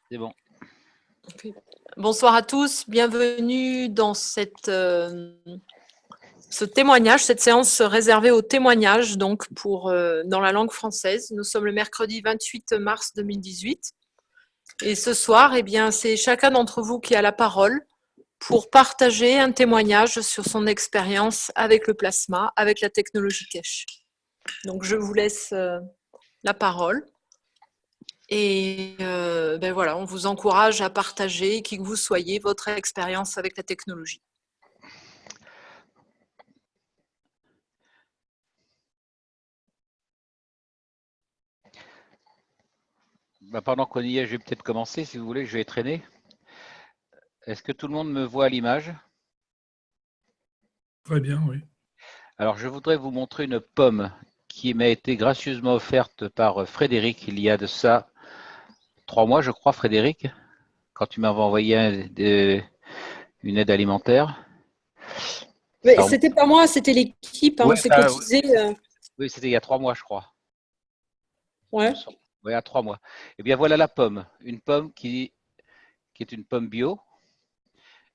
C'est bon. Okay. Bonsoir à tous, bienvenue dans ce témoignage, cette séance réservée au témoignage donc dans la langue française. Nous sommes le mercredi 28 mars 2018 et ce soir, eh bien, c'est chacun d'entre vous qui a la parole pour partager un témoignage sur son expérience avec le plasma, avec la technologie Keshe. Donc je vous laisse la parole. Et ben voilà, on vous encourage à partager, qui que vous soyez, votre expérience avec la technologie. Pendant qu'on y est, je vais peut-être commencer, si vous voulez, je vais traîner. Est-ce que tout le monde me voit à l'image? Très bien, oui. Alors, je voudrais vous montrer une pomme qui m'a été gracieusement offerte par Frédéric il y a de ça 3 mois, je crois, Frédéric, quand tu m'avais envoyé une aide alimentaire. Mais c'était pas moi, c'était l'équipe, Ouais, on s'est cotisé. Oui, c'était il y a 3 mois, je crois. Ouais. Oui, il y a 3 mois. Eh bien, voilà la pomme. Une pomme qui est une pomme bio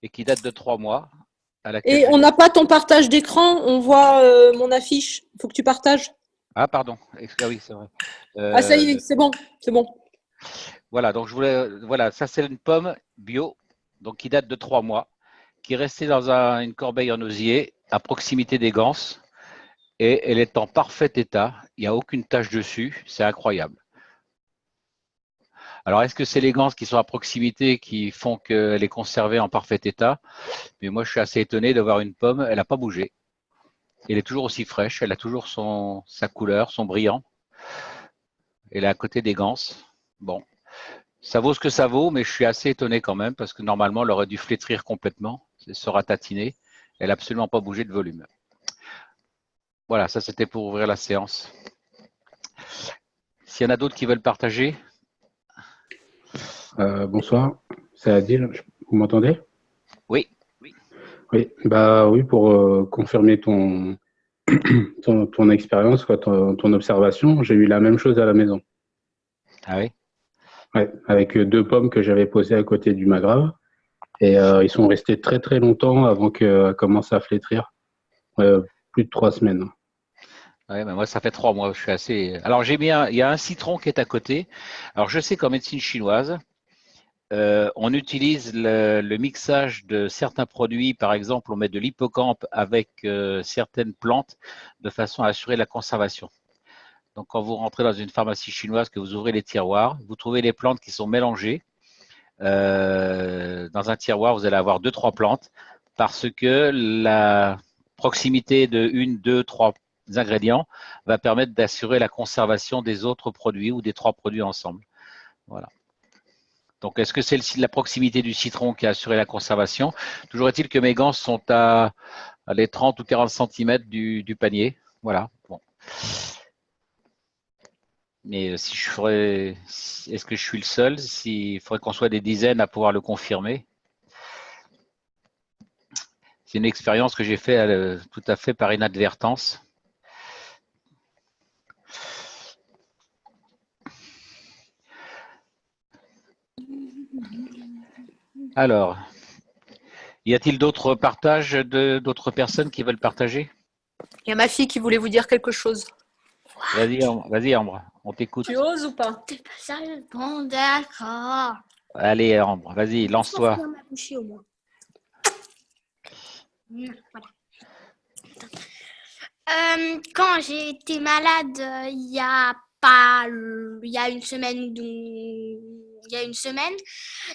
et qui date de 3 mois. Et on n'a pas ton partage d'écran, on voit mon affiche. Il faut que tu partages. Ah, pardon. Ah oui, c'est vrai. Ah, ça y est, c'est bon, c'est bon. Voilà, donc voilà, ça c'est une pomme bio, donc qui date de 3 mois, qui est restée dans une corbeille en osier à proximité des ganses, et elle est en parfait état. Il n'y a aucune tache dessus, c'est incroyable. Alors, est-ce que c'est les ganses qui sont à proximité qui font qu'elle est conservée en parfait état? Mais moi, je suis assez étonné de voir une pomme, elle n'a pas bougé. Elle est toujours aussi fraîche, elle a toujours sa couleur, son brillant. Elle est à côté des ganses. Bon, ça vaut ce que ça vaut, mais je suis assez étonné quand même parce que normalement, elle aurait dû flétrir complètement, se ratatiner. Elle n'a absolument pas bougé de volume. Voilà, ça c'était pour ouvrir la séance. S'il y en a d'autres qui veulent partager. Bonsoir, c'est Adil, vous m'entendez? Oui. Oui, oui, pour confirmer ton expérience, ton observation, j'ai eu la même chose à la maison. Ah oui? Ouais, avec 2 pommes que j'avais posées à côté du magrave. Et ils sont restés très très longtemps avant qu'elles commencent à flétrir. Plus de 3 semaines. Ouais, moi, ça fait 3 mois. Je suis assez. Alors, il y a un citron qui est à côté. Alors, je sais qu'en médecine chinoise, on utilise le mixage de certains produits. Par exemple, on met de l'hippocampe avec certaines plantes de façon à assurer la conservation. Donc, quand vous rentrez dans une pharmacie chinoise, que vous ouvrez les tiroirs, vous trouvez les plantes qui sont mélangées. Dans un tiroir, vous allez avoir 2-3 plantes parce que la proximité de 1, 2, 3 ingrédients va permettre d'assurer la conservation des autres produits ou des 3 produits ensemble. Voilà. Donc, est-ce que c'est la proximité du citron qui a assuré la conservation? Toujours est-il que mes gants sont à les 30 ou 40 cm du panier. Voilà. Bon. Mais si je ferais, est-ce que je suis le seul? Il faudrait qu'on soit des dizaines à pouvoir le confirmer. C'est une expérience que j'ai faite tout à fait par inadvertance. Alors, y a-t-il d'autres partages d'autres personnes qui veulent partager? Il y a ma fille qui voulait vous dire quelque chose. Vas-y, Ambre, on t'écoute. Tu oses ou pas? T'es pas sérieux? Bon, d'accord. Allez, Ambre, vas-y, lance-toi. Je ma bouchée au moins. Voilà. Quand j'ai été malade, il y a une semaine,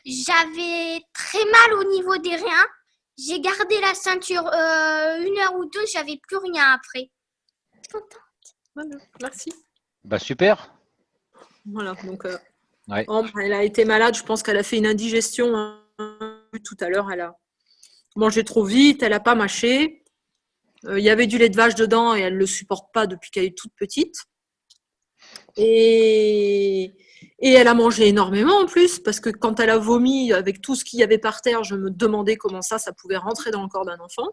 j'avais très mal au niveau des reins. J'ai gardé la ceinture 1 heure ou 2, j'avais plus rien après. Contente. Voilà, merci. Super. Voilà, donc Ouais. Ambre, elle a été malade, je pense qu'elle a fait une indigestion. Tout à l'heure, elle a mangé trop vite, elle n'a pas mâché. Il y avait du lait de vache dedans et elle ne le supporte pas depuis qu'elle est toute petite. Et elle a mangé énormément en plus, parce que quand elle a vomi avec tout ce qu'il y avait par terre, je me demandais comment ça pouvait rentrer dans le corps d'un enfant.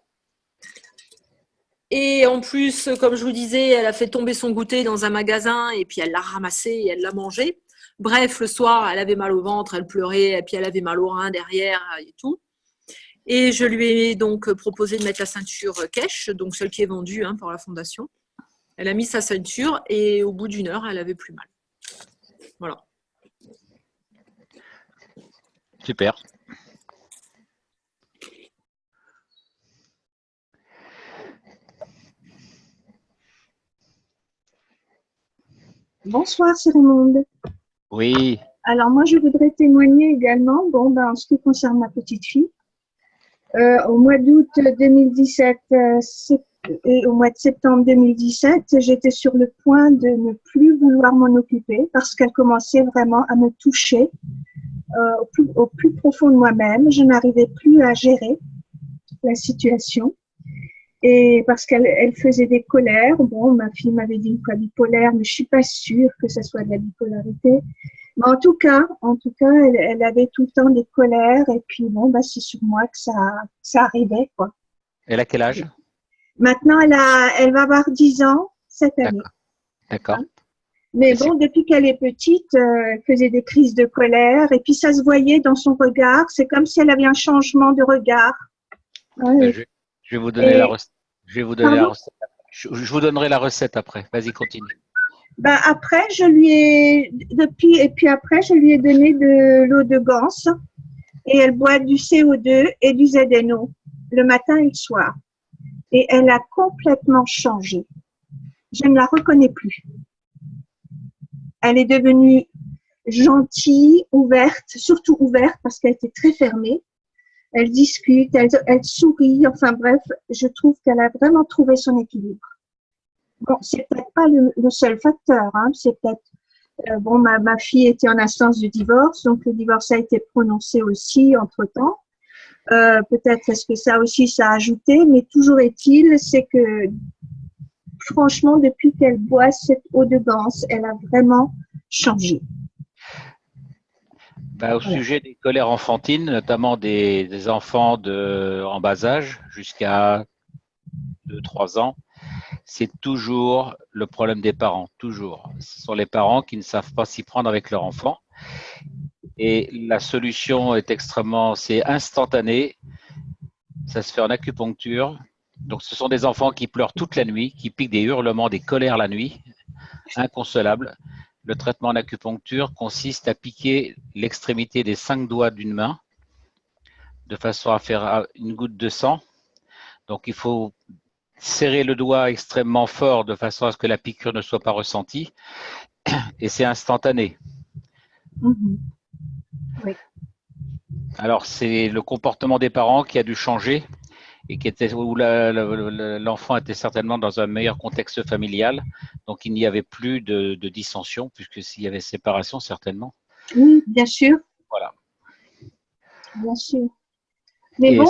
Et en plus, comme je vous disais, elle a fait tomber son goûter dans un magasin et puis elle l'a ramassé et elle l'a mangé. Bref, le soir, elle avait mal au ventre, elle pleurait, et puis elle avait mal au rein derrière et tout. Et je lui ai donc proposé de mettre la ceinture Kesh, donc celle qui est vendue par la fondation. Elle a mis sa ceinture et au bout d'une heure, elle avait plus mal. Voilà. Super. Bonsoir, Cérémonde. Oui, Alors, moi, je voudrais témoigner également, en ce qui concerne ma petite fille. Au mois d'août 2017 et au mois de septembre 2017, j'étais sur le point de ne plus vouloir m'en occuper parce qu'elle commençait vraiment à me toucher au plus profond de moi-même. Je n'arrivais plus à gérer la situation. Et parce qu'elle faisait des colères. Bon, ma fille m'avait dit une fois bipolaire, mais je suis pas sûre que ce soit de la bipolarité. Mais en tout cas, elle avait tout le temps des colères. Et puis bon, c'est sur moi que ça arrivait, quoi. elle a quel âge? Maintenant, elle va avoir 10 ans cette année. D'accord. Mais Et bon, depuis qu'elle est petite, elle faisait des crises de colère. Et puis ça se voyait dans son regard. C'est comme si elle avait un changement de regard. Ouais. Je vais vous donner la recette. Je vais vous donner la Pardon? recette. Je vous donnerai la recette après. Vas-y, continue. Après, je lui ai donné de l'eau de Ganse et elle boit du CO2 et du ZNO le matin et le soir. Et elle a complètement changé. Je ne la reconnais plus. Elle est devenue gentille, ouverte, surtout ouverte parce qu'elle était très fermée. Elle discute, elle sourit, enfin bref, je trouve qu'elle a vraiment trouvé son équilibre. Bon, c'est peut-être pas le seul facteur, c'est peut-être, ma fille était en instance de divorce, donc le divorce a été prononcé aussi entre-temps. Peut-être est-ce que ça aussi, ça a ajouté, mais toujours est-il, c'est que franchement, depuis qu'elle boit cette eau de Ganse, elle a vraiment changé. Au sujet des colères enfantines, notamment des enfants en bas âge jusqu'à 2-3 ans, c'est toujours le problème des parents, toujours. Ce sont les parents qui ne savent pas s'y prendre avec leur enfant. Et la solution est c'est instantané. Ça se fait en acupuncture. Donc, ce sont des enfants qui pleurent toute la nuit, qui piquent des hurlements, des colères la nuit, inconsolables. Le traitement en acupuncture consiste à piquer l'extrémité des 5 doigts d'une main de façon à faire une goutte de sang. Donc, il faut serrer le doigt extrêmement fort de façon à ce que la piqûre ne soit pas ressentie. Et c'est instantané. Mm-hmm. Oui. Alors, c'est le comportement des parents qui a dû changer et où l'enfant était certainement dans un meilleur contexte familial. Donc, il n'y avait plus de dissension, puisque s'il y avait séparation, certainement. Oui, bien sûr. Voilà. Bien sûr. Mais bon,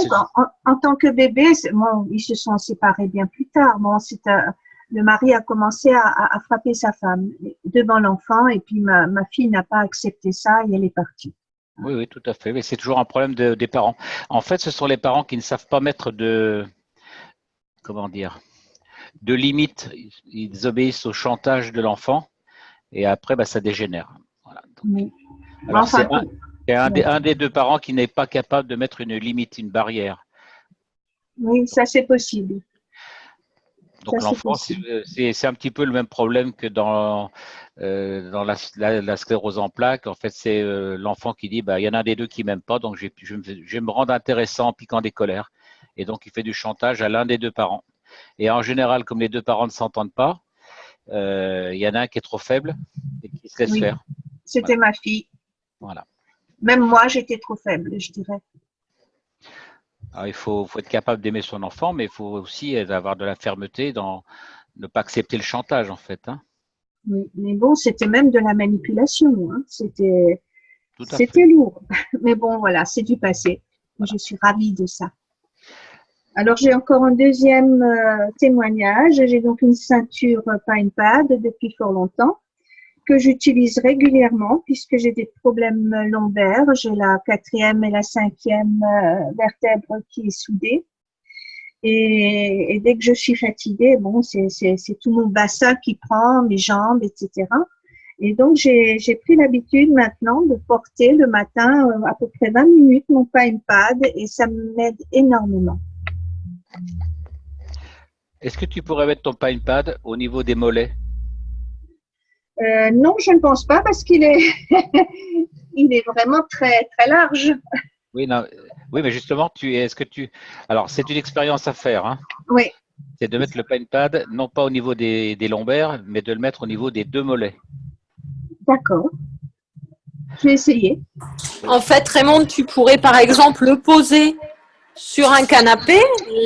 en tant que bébé, ils se sont séparés bien plus tard. Bon, le mari a commencé à frapper sa femme devant l'enfant et puis ma fille n'a pas accepté ça et elle est partie. Oui, tout à fait. Mais c'est toujours un problème des parents. En fait, ce sont les parents qui ne savent pas mettre de limites. Ils obéissent au chantage de l'enfant et après, ça dégénère. Voilà. Donc, alors, c'est un des deux parents qui n'est pas capable de mettre une limite, une barrière. Oui, ça c'est possible. Donc l'enfant, c'est un petit peu le même problème que dans la sclérose en plaques. En fait, c'est l'enfant qui dit, il y en a un des deux qui m'aime pas, donc je vais me rendre intéressant en piquant des colères. Et donc, il fait du chantage à l'un des deux parents. Et en général, comme les deux parents ne s'entendent pas, il y en a un qui est trop faible et qui se laisse faire. C'était ma fille. Voilà. Même moi, j'étais trop faible, je dirais. Alors, il faut être capable d'aimer son enfant, mais il faut aussi avoir de la fermeté dans ne pas accepter le chantage, en fait. Oui, mais bon, c'était même de la manipulation. C'était lourd. Mais bon, voilà, c'est du passé. Voilà. Je suis ravie de ça. Alors, j'ai encore un deuxième témoignage. J'ai donc une ceinture PinePad depuis fort longtemps que j'utilise régulièrement puisque j'ai des problèmes lombaires. J'ai la 4e et la 5e vertèbre qui est soudée. Et dès que je suis fatiguée, bon, c'est tout mon bassin qui prend, mes jambes, etc. Et donc, j'ai pris l'habitude maintenant de porter le matin à peu près 20 minutes mon pain pad et ça m'aide énormément. Est-ce que tu pourrais mettre ton pine pad au niveau des mollets? Non, je ne pense pas parce qu'il est, il est vraiment très, très large. Oui, non, oui, mais justement, alors c'est une expérience à faire, hein. Oui, C'est de mettre le pine pad non pas au niveau des lombaires, mais de le mettre au niveau des deux mollets. d'accord. Je vais essayer. En fait, Raymond, tu pourrais par exemple le poser sur un canapé,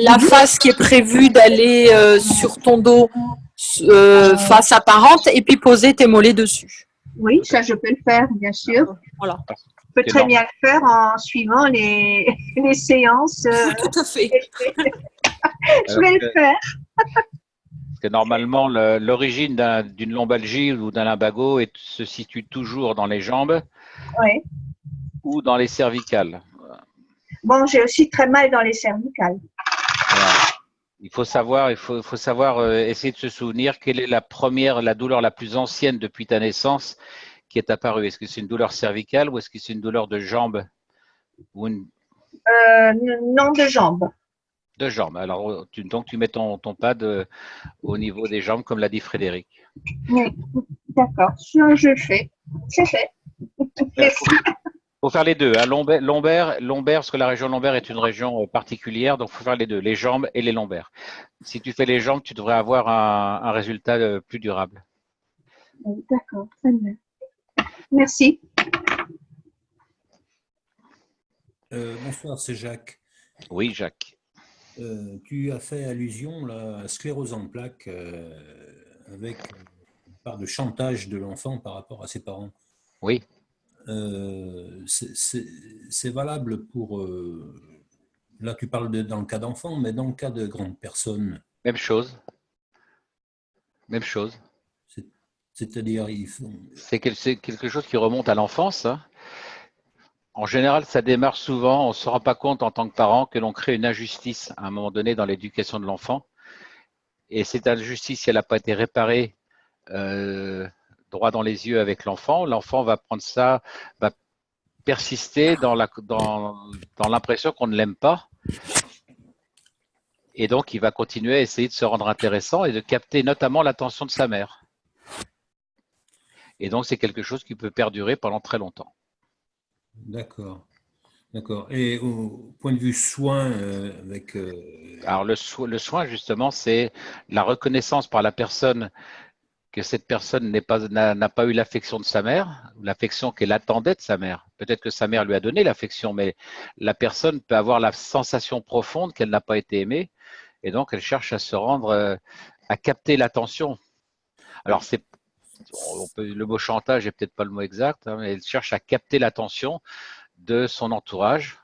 la face qui est prévue d'aller sur ton dos face apparente, et puis poser tes mollets dessus. Oui, ça, je peux le faire, bien sûr. Voilà. Je peux très bien le faire en suivant les séances. Tout à fait. Je vais le faire. Parce que normalement, l'origine d'une lombalgie ou d'un lumbago se situe toujours dans les jambes Oui. ou dans les cervicales. Bon, j'ai aussi très mal dans les cervicales. Voilà. Il faut savoir essayer de se souvenir quelle est la douleur la plus ancienne depuis ta naissance qui est apparue. Est-ce que c'est une douleur cervicale ou est-ce que c'est une douleur de jambe ou Non, de jambes. de jambe? Alors, donc tu mets ton pad au niveau des jambes, comme l'a dit Frédéric. Oui, d'accord. Je le fais. C'est fait. Merci. Il faut faire les deux, hein. Lombaire, parce que la région lombaire est une région particulière, donc il faut faire les deux, les jambes et les lombaires. Si tu fais les jambes, tu devrais avoir un résultat plus durable. D'accord, très bien. Merci. Bonsoir, c'est Jacques. Oui, Jacques. Tu as fait allusion là, à la sclérose en plaques avec une part de chantage de l'enfant par rapport à ses parents. Oui. C'est valable pour... là, tu parles dans le cas d'enfant, mais dans le cas de grandes personnes. Même chose. Même chose. C'est-à-dire, c'est quelque chose qui remonte à l'enfance, hein. En général, ça démarre souvent, on ne se rend pas compte en tant que parent que l'on crée une injustice à un moment donné dans l'éducation de l'enfant. Et cette injustice, si elle n'a pas été réparée droit dans les yeux avec l'enfant, l'enfant va prendre ça, va persister dans l'impression qu'on ne l'aime pas. Et donc, il va continuer à essayer de se rendre intéressant et de capter notamment l'attention de sa mère. Et donc, c'est quelque chose qui peut perdurer pendant très longtemps. D'accord. D'accord. Et au point de vue soin, avec… Alors, le soin, justement, c'est la reconnaissance par la personne que cette personne n'a pas eu l'affection de sa mère, l'affection qu'elle attendait de sa mère. Peut-être que sa mère lui a donné l'affection, mais la personne peut avoir la sensation profonde qu'elle n'a pas été aimée, et donc elle cherche à se rendre, à capter l'attention. Alors, le mot chantage n'est peut-être pas le mot exact, hein, mais elle cherche à capter l'attention de son entourage,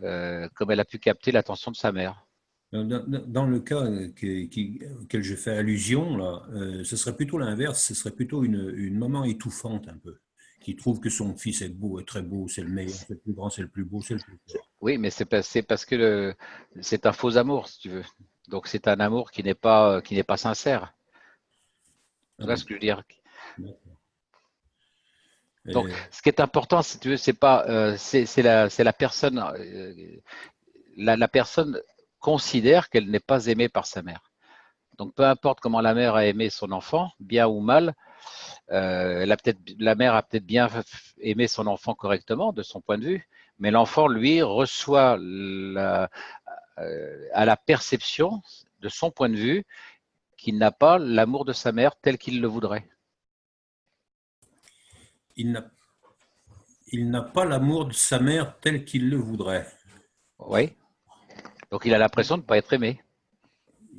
comme elle a pu capter l'attention de sa mère. Dans le cas auquel je fais allusion, là, ce serait plutôt l'inverse, ce serait plutôt une maman étouffante un peu, qui trouve que son fils est beau, est très beau, c'est le meilleur, c'est le plus grand, c'est le plus beau, c'est le plus fort. Oui, mais c'est parce que c'est un faux amour, si tu veux. Donc c'est un amour qui n'est pas sincère. Tu vois ce que je veux dire? Donc, ce qui est important, si tu veux, c'est pas, c'est la personne. La personne considère qu'elle n'est pas aimée par sa mère. Donc, peu importe comment la mère a aimé son enfant, bien ou mal, la mère a peut-être bien aimé son enfant correctement de son point de vue, mais l'enfant, lui, reçoit à la perception de son point de vue qu'il n'a pas l'amour de sa mère tel qu'il le voudrait. Il n'a pas l'amour de sa mère tel qu'il le voudrait. Oui. Donc, il a l'impression de ne pas être aimé.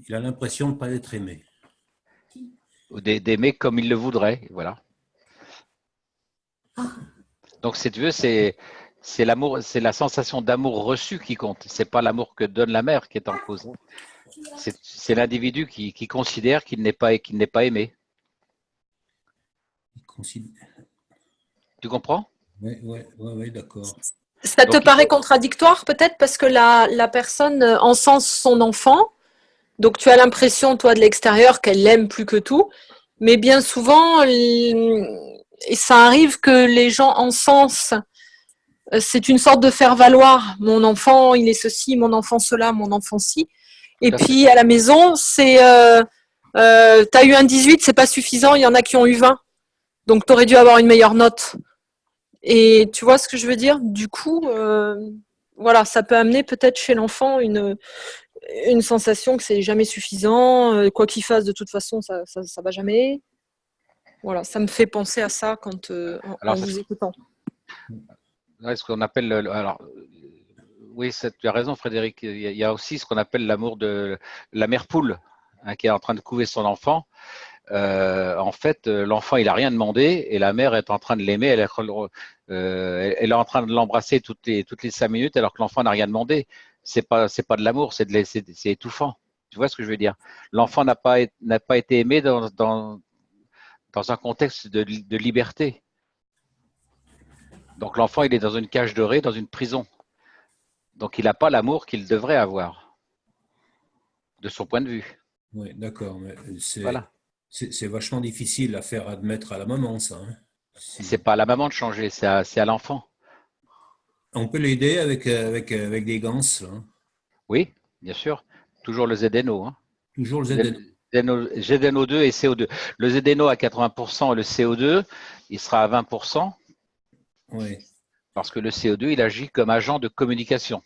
Il a l'impression de ne pas être aimé. Ou d'aimer comme il le voudrait, voilà. Donc, si tu veux, c'est l'amour, c'est la sensation d'amour reçu qui compte. C'est pas l'amour que donne la mère qui est en cause. C'est l'individu qui considère qu'il n'est pas aimé. Tu comprends? Oui, d'accord. Ça te paraît contradictoire peut-être parce que la personne encense son enfant, donc tu as l'impression, toi, de l'extérieur, qu'elle l'aime plus que tout, Mais bien souvent, et ça arrive que les gens encensent. C'est une sorte de faire valoir. Mon enfant, il est ceci, mon enfant cela, mon enfant ci. Et puis à la maison, c'est t'as eu un 18, c'est pas suffisant, il y en a qui ont eu 20. Donc tu aurais dû avoir une meilleure note. Et tu vois ce que je veux dire? Du coup, voilà, ça peut amener peut-être chez l'enfant une sensation que c'est jamais suffisant, quoi qu'il fasse, de toute façon, ça va jamais. Voilà, ça me fait penser à ça quand en vous écoutant. Ce qu'on appelle, alors, oui, tu as raison, Frédéric. Il y a aussi ce qu'on appelle l'amour de la mère poule, hein, qui est en train de couver son enfant. En fait, l'enfant, il a rien demandé et la mère est en train de l'aimer. Elle est en train de l'embrasser toutes les 5 minutes alors que l'enfant n'a rien demandé. C'est pas de l'amour, c'est étouffant. Tu vois ce que je veux dire? L'enfant n'a pas été aimé dans un contexte de liberté. Donc l'enfant, il est dans une cage dorée, dans une prison. Donc il n'a pas l'amour qu'il devrait avoir, de son point de vue. Oui, d'accord. Mais Voilà. c'est vachement difficile à faire admettre à la maman, ça. Hein. C'est pas à la maman de changer, c'est à l'enfant. On peut l'aider avec des gants, hein. Oui, bien sûr. Toujours le ZNO. Hein. Toujours le ZNO. ZNO2 et CO2. Le ZNO à 80% et le CO2, il sera à 20%. Oui. Parce que le CO2, il agit comme agent de communication.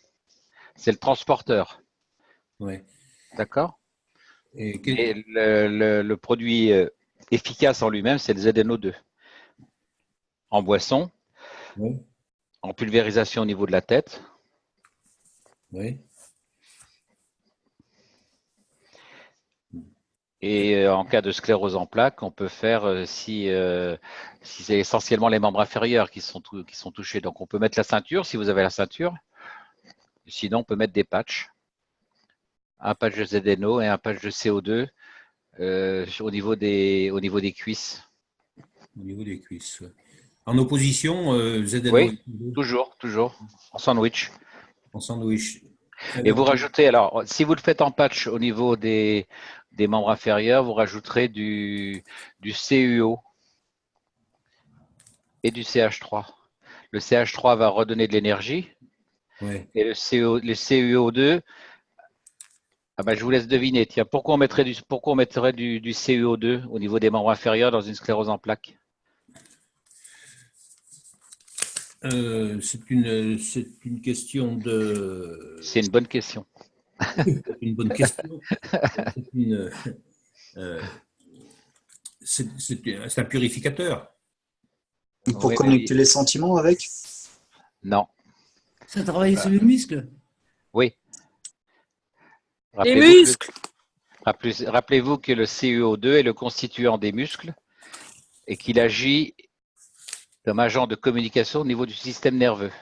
C'est le transporteur. Oui. D'accord? Et le produit efficace en lui-même, c'est le ZNO2. En boisson, oui. En pulvérisation au niveau de la tête. Oui. Et en cas de sclérose en plaques, on peut faire si c'est essentiellement les membres inférieurs qui sont touchés. Donc on peut mettre la ceinture si vous avez la ceinture. Sinon, on peut mettre des patchs. Un patch de ZNO et un patch de CO2 au niveau des cuisses. Au niveau des cuisses. Ouais. En opposition, ZNO. Oui, toujours. En sandwich. En sandwich. Et vous rajoutez, alors, si vous le faites en patch au niveau des membres inférieurs, vous rajouterez du CuO et du CH3. Le CH3 va redonner de l'énergie. Ouais. Et le CuO2, je vous laisse deviner. Tiens, pourquoi on mettrait du CuO2 au niveau des membres inférieurs dans une sclérose en plaques? C'est une question de. C'est une bonne question. C'est une bonne question. C'est un purificateur. Pour connecter les sentiments avec? Non. Ça travaille sur le muscle? Oui. Les muscles. Rappelez-vous que le CuO2 est le constituant des muscles et qu'il agit comme agent de communication au niveau du système nerveux.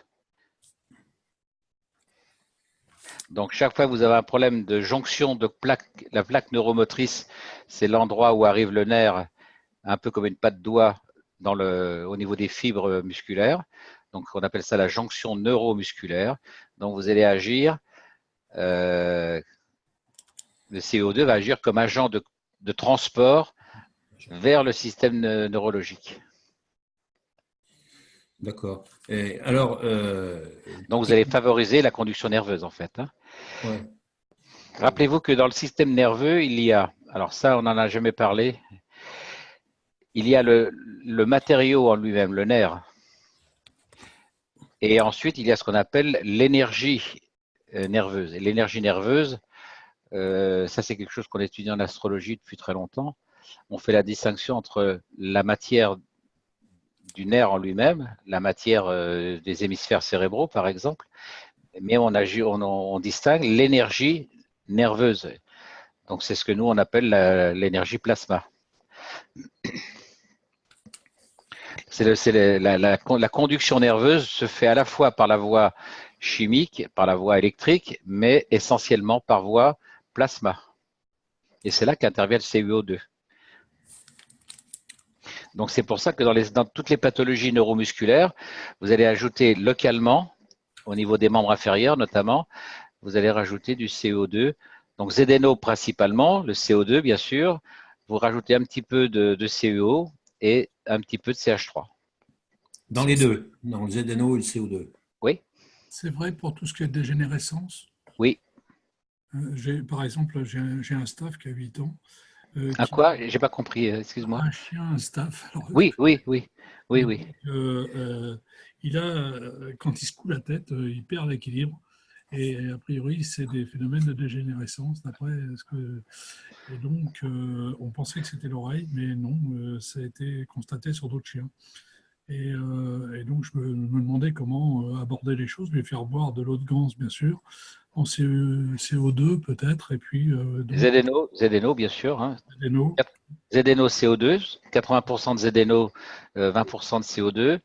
Donc, chaque fois que vous avez un problème de jonction de plaque, la plaque neuromotrice, c'est l'endroit où arrive le nerf, un peu comme une patte doigt au niveau des fibres musculaires. Donc, on appelle ça la jonction neuromusculaire. Donc, vous allez agir, le CO2 va agir comme agent de transport vers le système neurologique. D'accord. Alors, donc, vous allez favoriser la conduction nerveuse, en fait. Hein. Ouais. Rappelez-vous que dans le système nerveux, il y a, alors ça, on n'en a jamais parlé, il y a le matériau en lui-même, le nerf. Et ensuite, il y a ce qu'on appelle l'énergie nerveuse. Et l'énergie nerveuse, ça, c'est quelque chose qu'on étudie en astrologie depuis très longtemps. On fait la distinction entre la matière du nerf en lui-même, la matière des hémisphères cérébraux, par exemple, mais on distingue l'énergie nerveuse. Donc, c'est ce que nous, on appelle l'énergie plasma. La conduction nerveuse se fait à la fois par la voie chimique, par la voie électrique, mais essentiellement par voie plasma. Et c'est là qu'intervient le CuO2. Donc, c'est pour ça que dans toutes les pathologies neuromusculaires, vous allez ajouter localement, au niveau des membres inférieurs notamment, vous allez rajouter du CO2. Donc, ZNO principalement, le CO2 bien sûr. vous rajoutez un petit peu de CuO et un petit peu de CH3. Dans les deux, dans le ZNO et le CO2. Oui, C'est vrai pour tout ce qui est dégénérescence. oui. Par exemple, j'ai un staff qui a 8 ans. À quoi? J'ai pas compris, excuse-moi. Un chien, un staff. Alors, Oui, oui, oui, oui, et oui. donc, il a, quand il secoue la tête, il perd l'équilibre. Et a priori, c'est des phénomènes de dégénérescence, d'après ce que. Et donc, on pensait que c'était l'oreille, mais non, ça a été constaté sur d'autres chiens. Et donc, je me demandais comment aborder les choses, lui faire boire de l'eau de ganse, bien sûr, en CO2 peut-être, et puis donc, ZNO, bien sûr. Hein. ZNO. ZNO CO2, 80% de ZNO, 20% de CO2.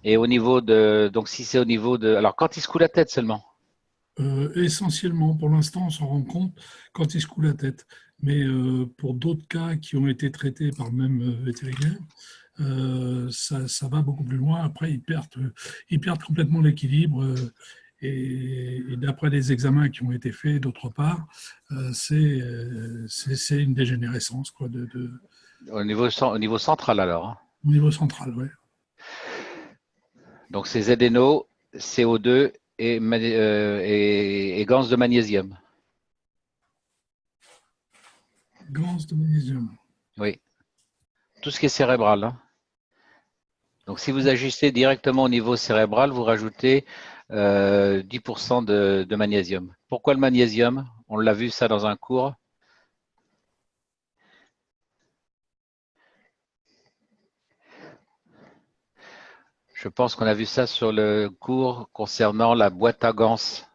Et au niveau de. Donc, si c'est au niveau de. Alors, quand il secoue la tête seulement. Essentiellement, pour l'instant, on s'en rend compte quand il secoue la tête. Mais pour d'autres cas qui ont été traités par le même vétérinaire, ça va beaucoup plus loin. Après, ils perdent complètement l'équilibre. Et d'après les examens qui ont été faits, d'autre part, c'est une dégénérescence quoi, Au niveau central, alors. Hein. au niveau central. Ouais. Donc, c'est ZNO, CO2 et ganse de magnésium. Ganse de magnésium. Oui. Tout ce qui est cérébral. Hein. Donc, si vous ajustez directement au niveau cérébral, vous rajoutez 10% de magnésium. Pourquoi le magnésium? On l'a vu ça dans un cours. Je pense qu'on a vu ça sur le cours concernant la boîte à ganse.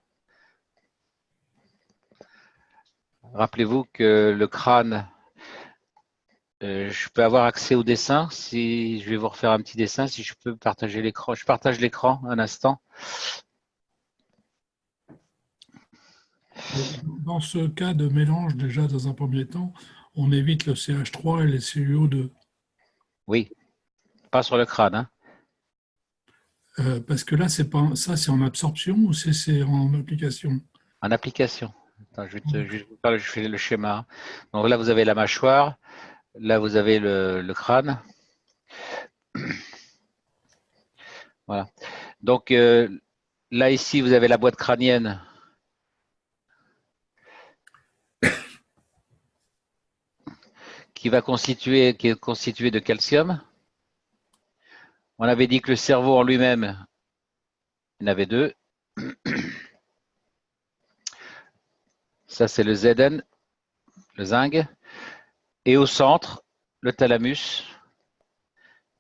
Rappelez-vous que le crâne, je peux avoir accès au dessin. Si je vais vous refaire un petit dessin, si je peux partager l'écran. Je partage l'écran un instant. Dans ce cas de mélange, déjà dans un premier temps, on évite le CH3 et les CuO2. Oui, pas sur le crâne. Hein. Parce que là, c'est pas ça, c'est en absorption ou c'est en application? En application. Attends, je fais le schéma. Donc là, vous avez la mâchoire. Là, vous avez le crâne. Voilà. Donc là, ici, vous avez la boîte crânienne. Qui est constituée de calcium. On avait dit que le cerveau en lui-même, il y en avait deux. Ça, c'est le Zn, le zinc. Et au centre, le thalamus,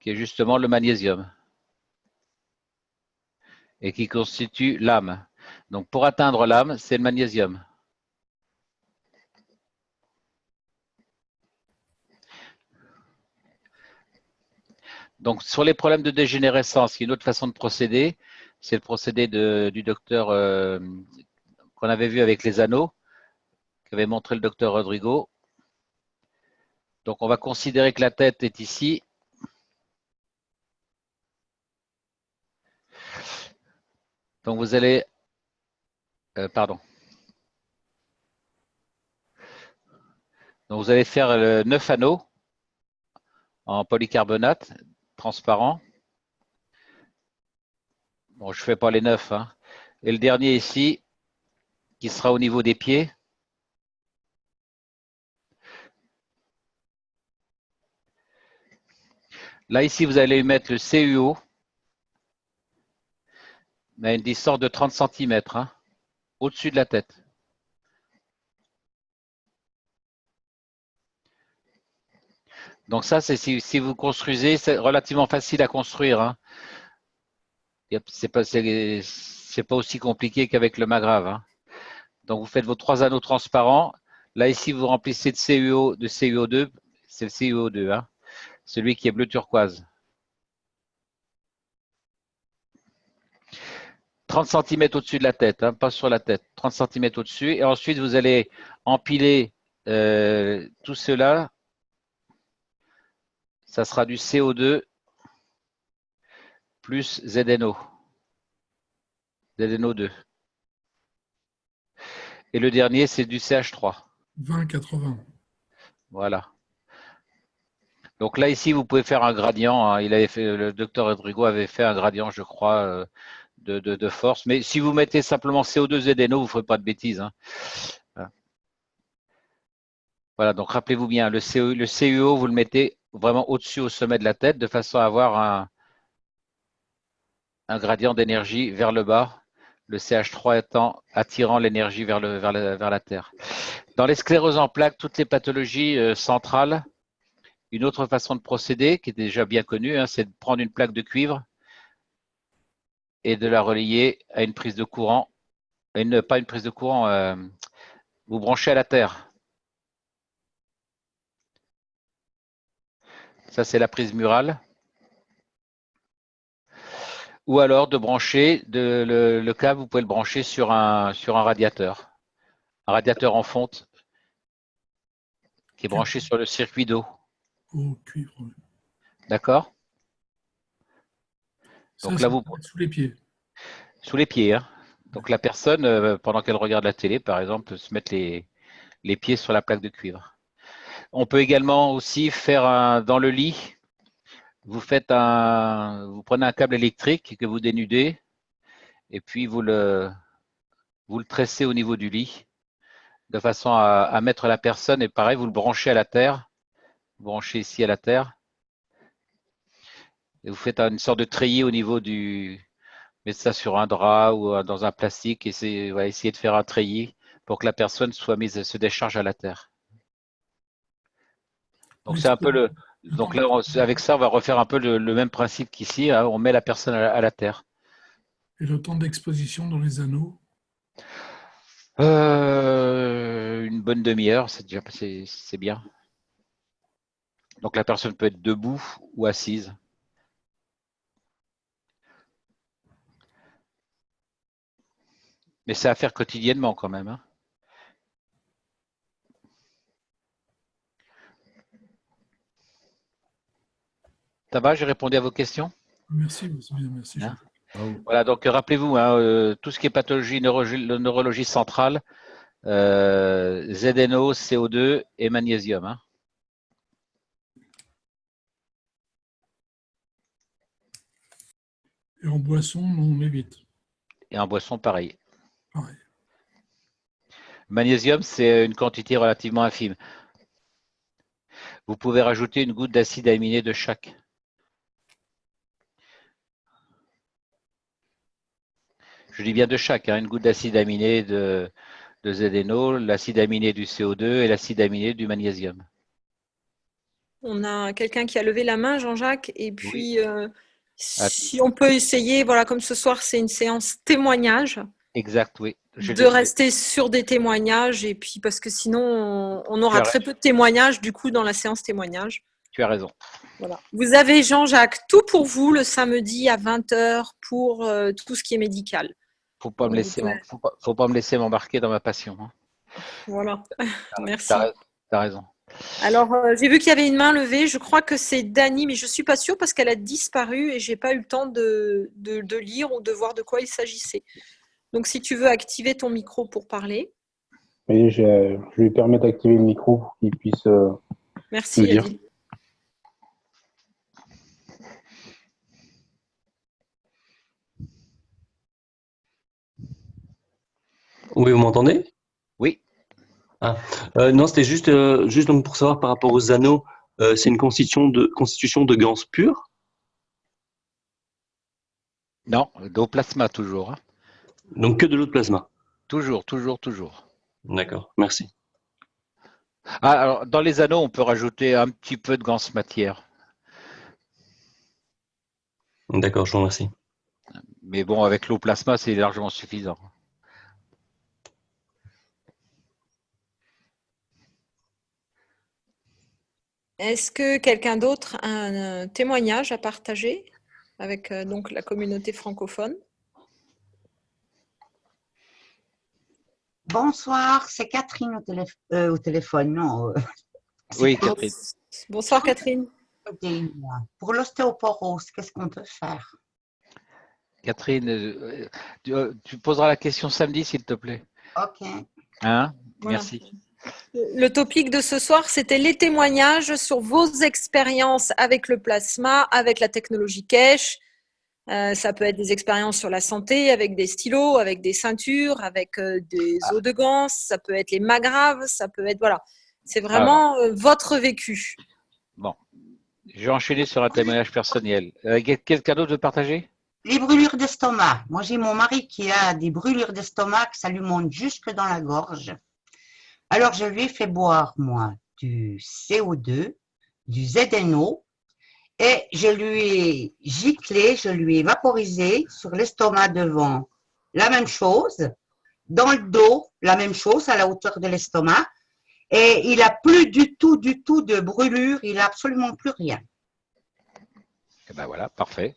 qui est justement le magnésium. Et qui constitue l'âme. Donc, pour atteindre l'âme, c'est le magnésium. Donc, sur les problèmes de dégénérescence, il y a une autre façon de procéder. C'est le procédé du docteur qu'on avait vu avec les anneaux, qu'avait montré le docteur Rodrigo. Donc, on va considérer que la tête est ici. Donc, vous allez... pardon. Donc, vous allez faire 9 anneaux en polycarbonate transparent. Bon, je ne fais pas les 9. Hein. Et le dernier ici, qui sera au niveau des pieds. Là, ici, vous allez mettre le CuO, mais à une distance de 30 cm, hein, au-dessus de la tête. Donc ça, c'est si vous construisez, c'est relativement facile à construire. Hein. C'est pas aussi compliqué qu'avec le Magrave. Hein. Donc vous faites vos 3 anneaux transparents. Là, ici, vous remplissez de CuO2, c'est le CuO2, hein, celui qui est bleu turquoise. 30 cm au-dessus de la tête, hein, pas sur la tête, 30 cm au-dessus. Et ensuite, vous allez empiler tout cela. Ça sera du CO2 plus ZNO. ZNO2. Et le dernier, c'est du CH3. 20-80. Voilà. Donc là, ici, vous pouvez faire un gradient. Hein. Le docteur Rodrigo avait fait un gradient, je crois, de force. Mais si vous mettez simplement CO2 ZNO, vous ne ferez pas de bêtises. Hein. Voilà, donc rappelez-vous bien, le CUO, vous le mettez vraiment au-dessus, au sommet de la tête, de façon à avoir un gradient d'énergie vers le bas, le CH3 attirant l'énergie vers la Terre. Dans les scléroses en plaques, toutes les pathologies centrales, une autre façon de procéder, qui est déjà bien connue, hein, c'est de prendre une plaque de cuivre et de la relier à une prise de courant, pas une prise de courant, vous branchez à la Terre. Ça, c'est la prise murale. Ou alors de brancher, le câble, vous pouvez le brancher sur un radiateur. Un radiateur en fonte qui est branché sur le circuit d'eau. Au cuivre. Ouais. D'accord? Donc là, vous sous les pieds. Sous les pieds. Hein. Donc la personne, pendant qu'elle regarde la télé, par exemple, peut se mettre les pieds sur la plaque de cuivre. On peut également aussi faire dans le lit. Vous prenez un câble électrique que vous dénudez et puis vous le tressez au niveau du lit de façon à mettre la personne et pareil, vous le branchez à la terre. Vous branchez ici à la terre et vous faites une sorte de treillis au niveau mettez ça sur un drap ou dans un plastique et essayer de faire un treillis pour que la personne se décharge à la terre. Donc c'est un peu donc là, avec ça, on va refaire un peu le même principe qu'ici. Hein, on met la personne à la terre. Et le temps d'exposition dans les anneaux? Une bonne demi-heure, c'est bien. Donc la personne peut être debout ou assise. Mais c'est à faire quotidiennement quand même. Hein. Ça va, j'ai répondu à vos questions? Merci, merci. Hein? Voilà, donc rappelez-vous, hein, tout ce qui est pathologie, neurologie centrale, ZNO, CO2 et magnésium. Hein. Et en boisson, on évite. Et en boisson, pareil. Pareil. Magnésium, c'est une quantité relativement infime. Vous pouvez rajouter une goutte d'acide aminé de chaque. Je dis bien de chaque, hein, une goutte d'acide aminé de ZNO, l'acide aminé du CO2 et l'acide aminé du magnésium. On a quelqu'un qui a levé la main, Jean-Jacques, et puis oui. Si on peut essayer, voilà, comme ce soir, c'est une séance témoignage. Exact, oui. De rester sur des témoignages, et puis parce que sinon, on aura très peu de témoignages, du coup, dans la séance témoignage. Tu as raison. Voilà. Vous avez, Jean-Jacques, tout pour vous le samedi à 20h pour tout ce qui est médical. Faut pas me laisser m'embarquer dans ma passion. Hein. Voilà. Merci. Tu as raison. Alors, j'ai vu qu'il y avait une main levée. Je crois que c'est Dani, mais je ne suis pas sûre parce qu'elle a disparu et je n'ai pas eu le temps de lire ou de voir de quoi il s'agissait. Donc, si tu veux activer ton micro pour parler. Oui, je lui permets d'activer le micro pour qu'il puisse Merci, nous dire. Adil. Oui, vous m'entendez? Oui. Ah. Non, c'était juste donc pour savoir par rapport aux anneaux, c'est une constitution de gans pur? Non, d'eau plasma toujours. Hein. Donc que de l'eau de plasma? Toujours. D'accord, merci. Ah, alors, dans les anneaux, on peut rajouter un petit peu de gans matière. D'accord, je vous remercie. Mais bon, avec l'eau plasma, c'est largement suffisant. Est-ce que quelqu'un d'autre a un témoignage à partager avec donc la communauté francophone? Bonsoir, c'est Catherine au téléphone, non. Oui, Catherine. Bonsoir, Catherine. Pour l'ostéoporose, qu'est-ce qu'on peut faire? Catherine, tu poseras la question samedi, s'il te plaît. Ok. Hein? Voilà. Merci. Le topic de ce soir, c'était les témoignages sur vos expériences avec le plasma, avec la technologie Cache. Ça peut être des expériences sur la santé, avec des stylos, avec des ceintures, avec des os de gants. Ça peut être les magraves, ça peut être… Voilà. C'est vraiment votre vécu. Bon, je vais enchaîner sur un témoignage personnel. Quelqu'un d'autre veut partager? Les brûlures d'estomac. Moi, j'ai mon mari qui a des brûlures d'estomac, ça lui monte jusque dans la gorge. Alors, je lui ai fait boire, moi, du CO2, du ZNO, et je lui ai giclé, je lui ai vaporisé sur l'estomac devant la même chose, dans le dos, la même chose, à la hauteur de l'estomac, et il n'a plus du tout de brûlure, il n'a absolument plus rien. Eh ben voilà, parfait.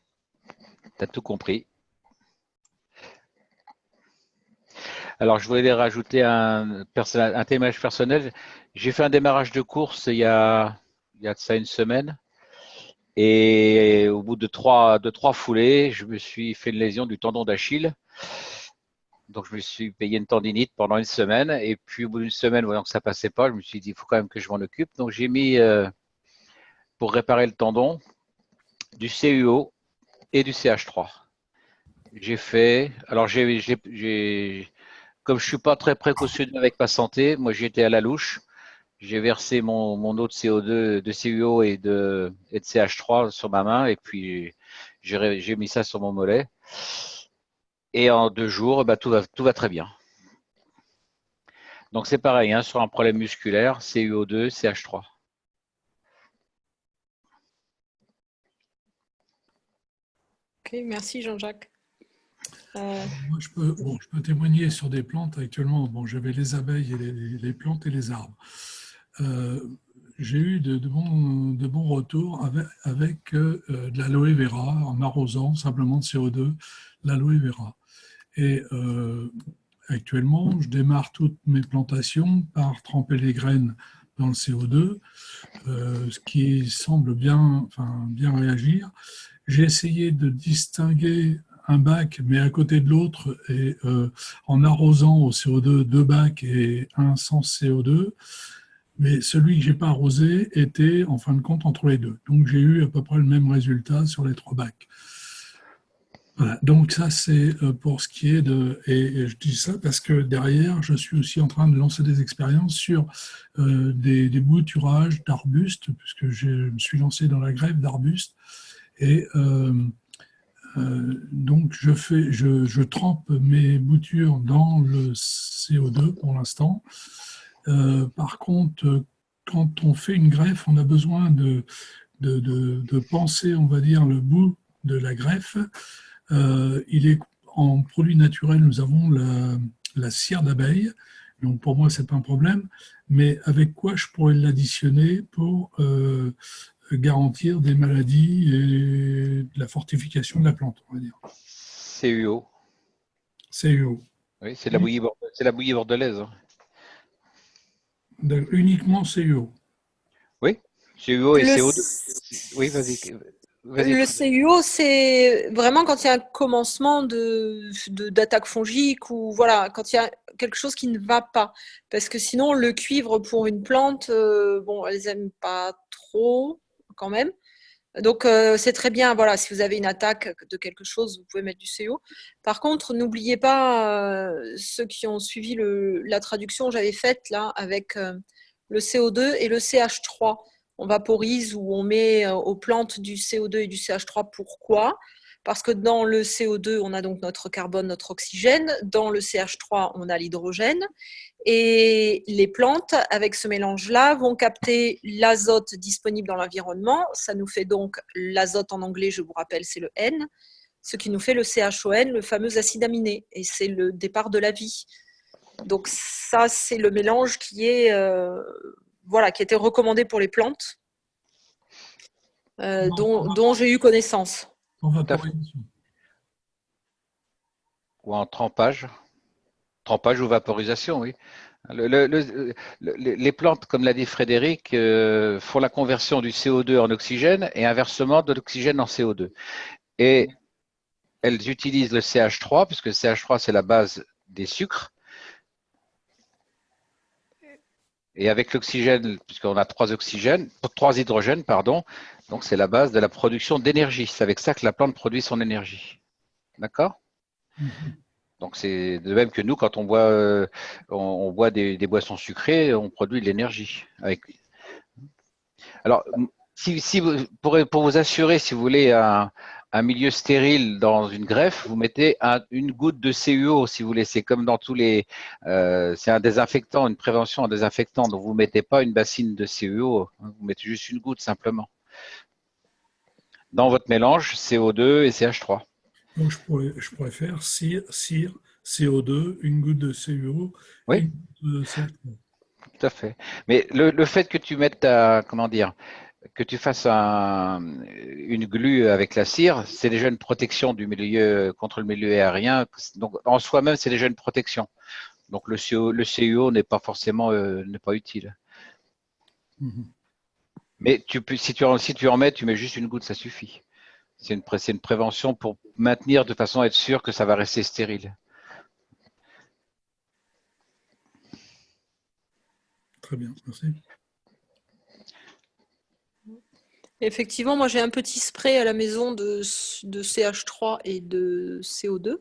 Tu as tout compris. Alors, je voulais rajouter un témoignage personnel. J'ai fait un démarrage de course il y a de ça une semaine. Et au bout de trois foulées, je me suis fait une lésion du tendon d'Achille. Donc, je me suis payé une tendinite pendant une semaine. Et puis, au bout d'une semaine, voyant que ça passait pas, je me suis dit, il faut quand même que je m'en occupe. Donc, j'ai mis, pour réparer le tendon, du CUO et du CH3. J'ai fait… Alors, comme je suis pas très précautionneux avec ma santé, moi, j'étais à la louche. J'ai versé mon eau de CO2, de CUO et de CH3 sur ma main et puis j'ai mis ça sur mon mollet. Et en 2 jours, bah, tout va très bien. Donc c'est pareil, hein, sur un problème musculaire, CUO2, CH3. Ok, merci Jean-Jacques. Moi, je peux témoigner sur des plantes actuellement. Bon, j'avais les abeilles et les plantes et les arbres. J'ai eu de bons retours avec de l'aloe vera en arrosant simplement de CO2 l'aloe vera. Et actuellement, je démarre toutes mes plantations par tremper les graines dans le CO2, ce qui semble bien réagir. J'ai essayé de distinguer un bac, mais à côté de l'autre, et en arrosant au CO2 2 bacs et un sans CO2. Mais celui que j'ai pas arrosé était, en fin de compte, entre les deux. Donc, j'ai eu à peu près le même résultat sur les 3 bacs. Voilà. Donc, ça, c'est pour ce qui est de… Et je dis ça parce que derrière, je suis aussi en train de lancer des expériences sur des bouturages d'arbustes, puisque je me suis lancé dans la greffe d'arbustes. Et donc, je trempe mes boutures dans le CO2 pour l'instant. Par contre, quand on fait une greffe, on a besoin de penser, on va dire, le bout de la greffe. En produit naturel, nous avons la cire d'abeille. Donc, pour moi, ce n'est pas un problème. Mais avec quoi je pourrais l'additionner pour garantir des maladies et de la fortification de la plante, on va dire. CUO. CUO. Oui, c'est la bouillie bordelaise. Uniquement CUO. Oui, CUO et CO2. Oui, vas-y. Le CUO, c'est vraiment quand il y a un commencement d'attaque fongique ou voilà, quand il y a quelque chose qui ne va pas. Parce que sinon, le cuivre pour une plante, bon, elles n'aiment pas trop quand même. Donc, c'est très bien, voilà, si vous avez une attaque de quelque chose, vous pouvez mettre du CO. Par contre, n'oubliez pas, ceux qui ont suivi la traduction que j'avais faite là, avec le CO2 et le CH3. On vaporise ou on met aux plantes du CO2 et du CH3. Pourquoi ? Parce que dans le CO2, on a donc notre carbone, notre oxygène. Dans le CH3, on a l'hydrogène. Et les plantes, avec ce mélange-là, vont capter l'azote disponible dans l'environnement. Ça nous fait donc l'azote en anglais, je vous rappelle, c'est le N, ce qui nous fait le CHON, le fameux acide aminé. Et c'est le départ de la vie. Donc ça, c'est le mélange qui est… voilà, qui était recommandé pour les plantes, dont j'ai eu connaissance. En vaporisation. Ou en trempage. Trempage ou vaporisation, oui. Les plantes, comme l'a dit Frédéric, font la conversion du CO2 en oxygène et inversement de l'oxygène en CO2. Et elles utilisent le CH3, puisque le CH3, c'est la base des sucres. Et avec l'oxygène, puisqu'on a 3 hydrogènes, pardon, donc c'est la base de la production d'énergie. C'est avec ça que la plante produit son énergie. D'accord? Donc c'est de même que nous, quand on boit des boissons sucrées, on produit de l'énergie. Alors, pour vous assurer, si vous voulez, un milieu stérile dans une greffe, vous mettez une goutte de CuO, si vous voulez. C'est comme dans tous les... c'est un désinfectant, une prévention, un désinfectant. Donc, vous ne mettez pas une bassine de CuO. Hein, vous mettez juste une goutte, simplement. Dans votre mélange, CO2 et CH3. Donc, je pourrais faire cire, CO2, une goutte de CuO, Oui. une goutte de CH3. Tout à fait. Mais le fait que tu mettes que tu fasses une glu avec la cire, c'est déjà une protection du milieu contre le milieu aérien. Donc, en soi-même, c'est déjà une protection. Donc, le CuO n'est pas forcément n'est pas utile. Mais si tu en mets, tu mets juste une goutte, ça suffit. C'est une prévention pour maintenir de façon à être sûr que ça va rester stérile. Très bien, merci. Effectivement, moi j'ai un petit spray à la maison de CH3 et de CO2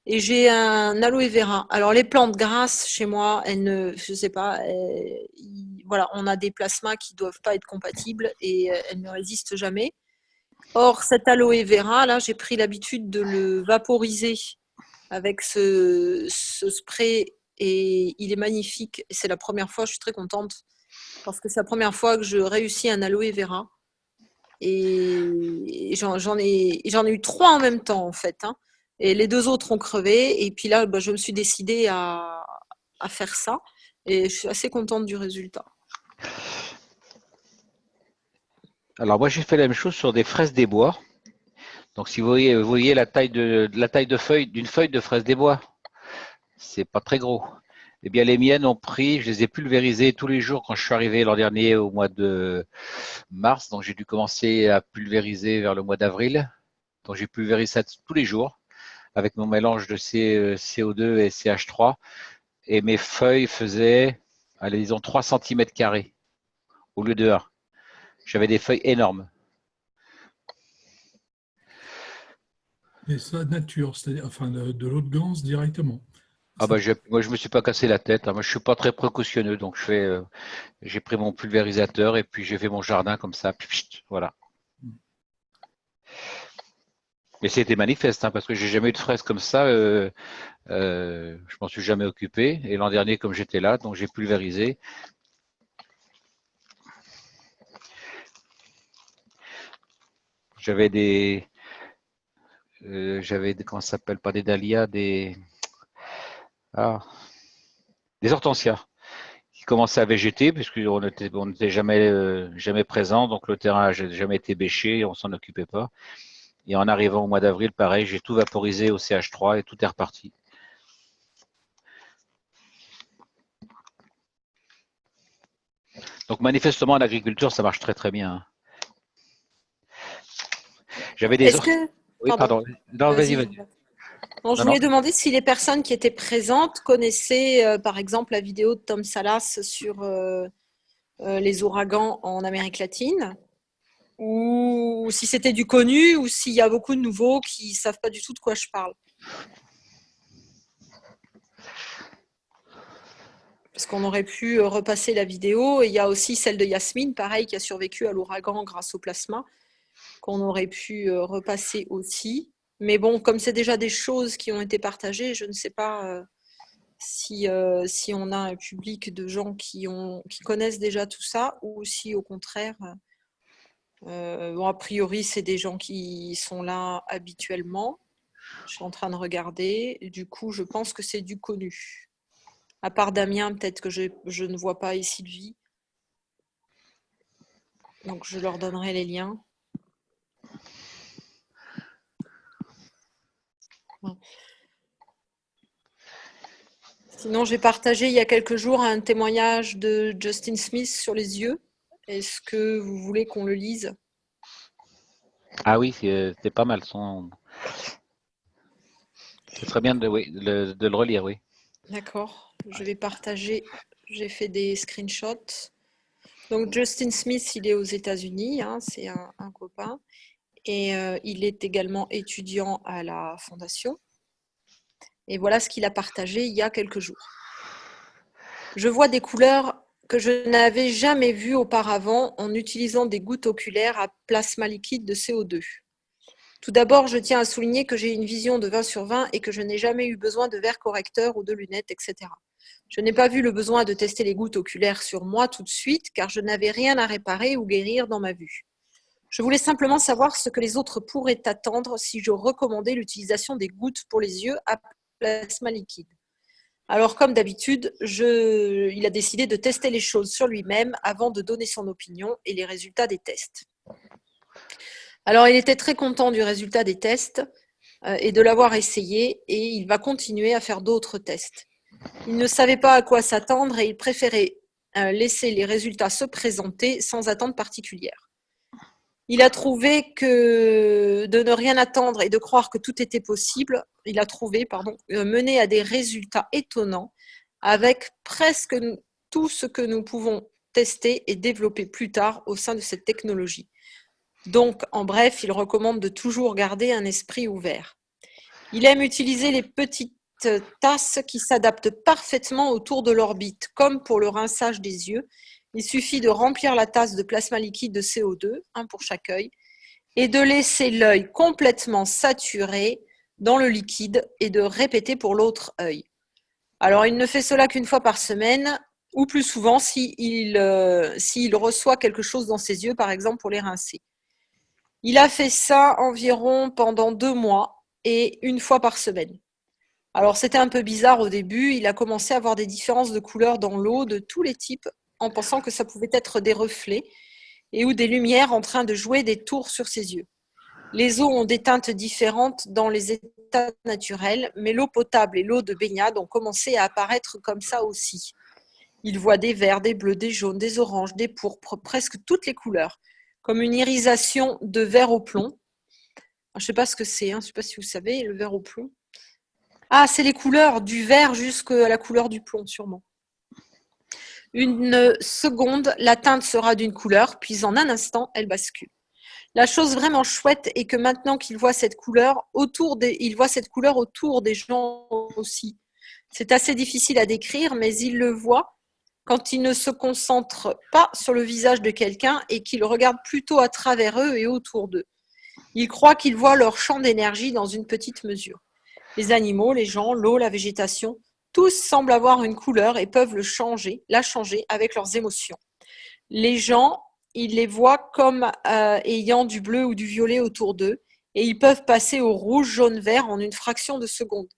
et j'ai un aloe vera. Alors les plantes grasses chez moi, je sais pas, voilà, on a des plasmas qui doivent pas être compatibles et elles ne résistent jamais. Or cet aloe vera, là, j'ai pris l'habitude de le vaporiser avec ce spray et il est magnifique. C'est la première fois, je suis très contente parce que c'est la première fois que je réussis un aloe vera. Et j'en ai eu 3 en même temps, en fait. Hein. Et les 2 autres ont crevé. Et puis là, je me suis décidée à faire ça. Et je suis assez contente du résultat. Alors, moi, j'ai fait la même chose sur des fraises des bois. Donc, si vous voyez la taille de feuille d'une feuille de fraise des bois, c'est pas très gros. Eh bien, les miennes ont pris, je les ai pulvérisées tous les jours quand je suis arrivé l'an dernier au mois de mars. Donc, j'ai dû commencer à pulvériser vers le mois d'avril. Donc, j'ai pulvérisé ça tous les jours avec mon mélange de CO2 et CH3. Et mes feuilles faisaient, allez, disons, 3 cm² au lieu de 1. J'avais des feuilles énormes. Et ça, nature, c'est-à-dire enfin, de l'eau de ganse directement. Ah bah moi je me suis pas cassé la tête. Moi je suis pas très précautionneux, donc j'ai pris mon pulvérisateur et puis j'ai fait mon jardin comme ça. Puis, pchit, voilà. Mais c'était manifeste, hein, parce que j'ai jamais eu de fraises comme ça. Je m'en suis jamais occupé. Et l'an dernier, comme j'étais là, donc j'ai pulvérisé. J'avais comment ça s'appelle, pas des dahlias, des hortensias qui commençaient à végéter puisqu'on n'était jamais présent, donc le terrain n'a jamais été bêché, on s'en occupait pas. Et en arrivant au mois d'avril, pareil, j'ai tout vaporisé au CH3 et tout est reparti. Donc manifestement en agriculture, ça marche très très bien. J'avais des... Oui, pardon. Non, vas-y. Non, je voulais demander si les personnes qui étaient présentes connaissaient, par exemple, la vidéo de Tom Salas sur les ouragans en Amérique latine, ou si c'était du connu, ou s'il y a beaucoup de nouveaux qui ne savent pas du tout de quoi je parle. Parce qu'on aurait pu repasser la vidéo. Et il y a aussi celle de Yasmine, pareil, qui a survécu à l'ouragan grâce au plasma, qu'on aurait pu repasser aussi. Mais bon, comme c'est déjà des choses qui ont été partagées, je ne sais pas si on a un public de gens qui connaissent déjà tout ça ou si au contraire, a priori, c'est des gens qui sont là habituellement. Je suis en train de regarder. Du coup, je pense que c'est du connu. À part Damien, peut-être que je ne vois pas et Sylvie. Donc, je leur donnerai les liens. Sinon, j'ai partagé il y a quelques jours un témoignage de Justin Smith sur les yeux. Est-ce que vous voulez qu'on le lise? Ah oui, c'était pas mal. Ce serait bien de le relire, oui. D'accord. Je vais partager J'ai fait des screenshots. Donc Justin Smith, il est aux États-Unis, hein, c'est un copain. Et il est également étudiant à la Fondation. Et voilà ce qu'il a partagé il y a quelques jours. Je vois des couleurs que je n'avais jamais vues auparavant en utilisant des gouttes oculaires à plasma liquide de CO2. Tout d'abord, je tiens à souligner que j'ai une vision de 20/20 et que je n'ai jamais eu besoin de verre correcteur ou de lunettes, etc. Je n'ai pas vu le besoin de tester les gouttes oculaires sur moi tout de suite car je n'avais rien à réparer ou guérir dans ma vue. Je voulais simplement savoir ce que les autres pourraient attendre si je recommandais l'utilisation des gouttes pour les yeux à plasma liquide. Alors, comme d'habitude, il a décidé de tester les choses sur lui-même avant de donner son opinion et les résultats des tests. Alors, il était très content du résultat des tests et de l'avoir essayé et il va continuer à faire d'autres tests. Il ne savait pas à quoi s'attendre et il préférait laisser les résultats se présenter sans attente particulière. Il a trouvé que de ne rien attendre et de croire que tout était possible, menait à des résultats étonnants avec presque tout ce que nous pouvons tester et développer plus tard au sein de cette technologie. Donc, en bref, il recommande de toujours garder un esprit ouvert. Il aime utiliser les petites tasses qui s'adaptent parfaitement autour de l'orbite, comme pour le rinçage des yeux. Il suffit de remplir la tasse de plasma liquide de CO2, un pour chaque œil, et de laisser l'œil complètement saturé dans le liquide et de répéter pour l'autre œil. Alors, il ne fait cela qu'une fois par semaine ou plus souvent s'il reçoit quelque chose dans ses yeux, par exemple pour les rincer. Il a fait ça environ pendant 2 mois et une fois par semaine. Alors, c'était un peu bizarre au début. Il a commencé à avoir des différences de couleurs dans l'eau de tous les types en pensant que ça pouvait être des reflets et ou des lumières en train de jouer des tours sur ses yeux. Les eaux ont des teintes différentes dans les états naturels, mais l'eau potable et l'eau de baignade ont commencé à apparaître comme ça aussi. Il voit des verts, des bleus, des jaunes, des oranges, des pourpres, presque toutes les couleurs, comme une irisation de vert au plomb. Je ne sais pas ce que c'est, je ne sais pas si vous savez, le vert au plomb. Ah, c'est les couleurs du vert jusqu'à la couleur du plomb, sûrement. Une seconde, la teinte sera d'une couleur, puis en un instant, elle bascule. La chose vraiment chouette est que maintenant qu'il voit cette couleur il voit cette couleur autour des gens aussi. C'est assez difficile à décrire, mais il le voit quand il ne se concentre pas sur le visage de quelqu'un et qu'il regarde plutôt à travers eux et autour d'eux. Il croit qu'il voit leur champ d'énergie dans une petite mesure. Les animaux, les gens, l'eau, la végétation, tous semblent avoir une couleur et peuvent la changer avec leurs émotions. Les gens, ils les voient comme ayant du bleu ou du violet autour d'eux et ils peuvent passer au rouge, jaune, vert en une fraction de seconde.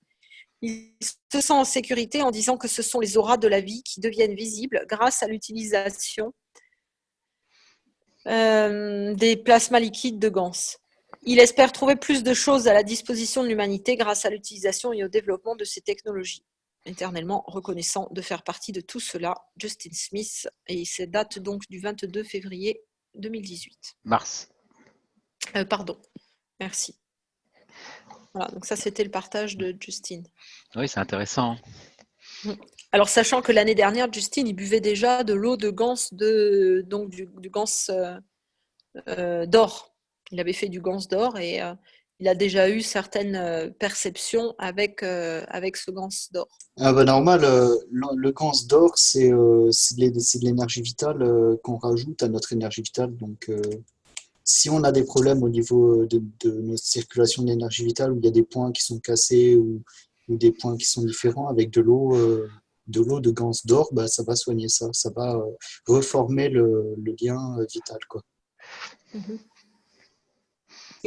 Ils se sentent en sécurité en disant que ce sont les auras de la vie qui deviennent visibles grâce à l'utilisation des plasmas liquides de Gans. Il espère trouver plus de choses à la disposition de l'humanité grâce à l'utilisation et au développement de ces technologies. Éternellement reconnaissant de faire partie de tout cela, Justin Smith, et ça date donc du 22 février 2018. Mars. Pardon, merci. Voilà, donc ça c'était le partage de Justin. Oui, c'est intéressant. Alors sachant que l'année dernière, Justin, il buvait déjà de l'eau de Gans, donc du Gans d'or. Il avait fait du Gans d'or et il a déjà eu certaines perceptions avec ce Gans d'or. Ah bah normal, le Gans d'or, c'est de l'énergie vitale qu'on rajoute à notre énergie vitale. Donc, si on a des problèmes au niveau de notre circulation d'énergie vitale, où il y a des points qui sont cassés ou des points qui sont différents, avec de l'eau de Gans d'or, bah, ça va soigner ça. Ça va reformer le lien vital, quoi. Mm-hmm.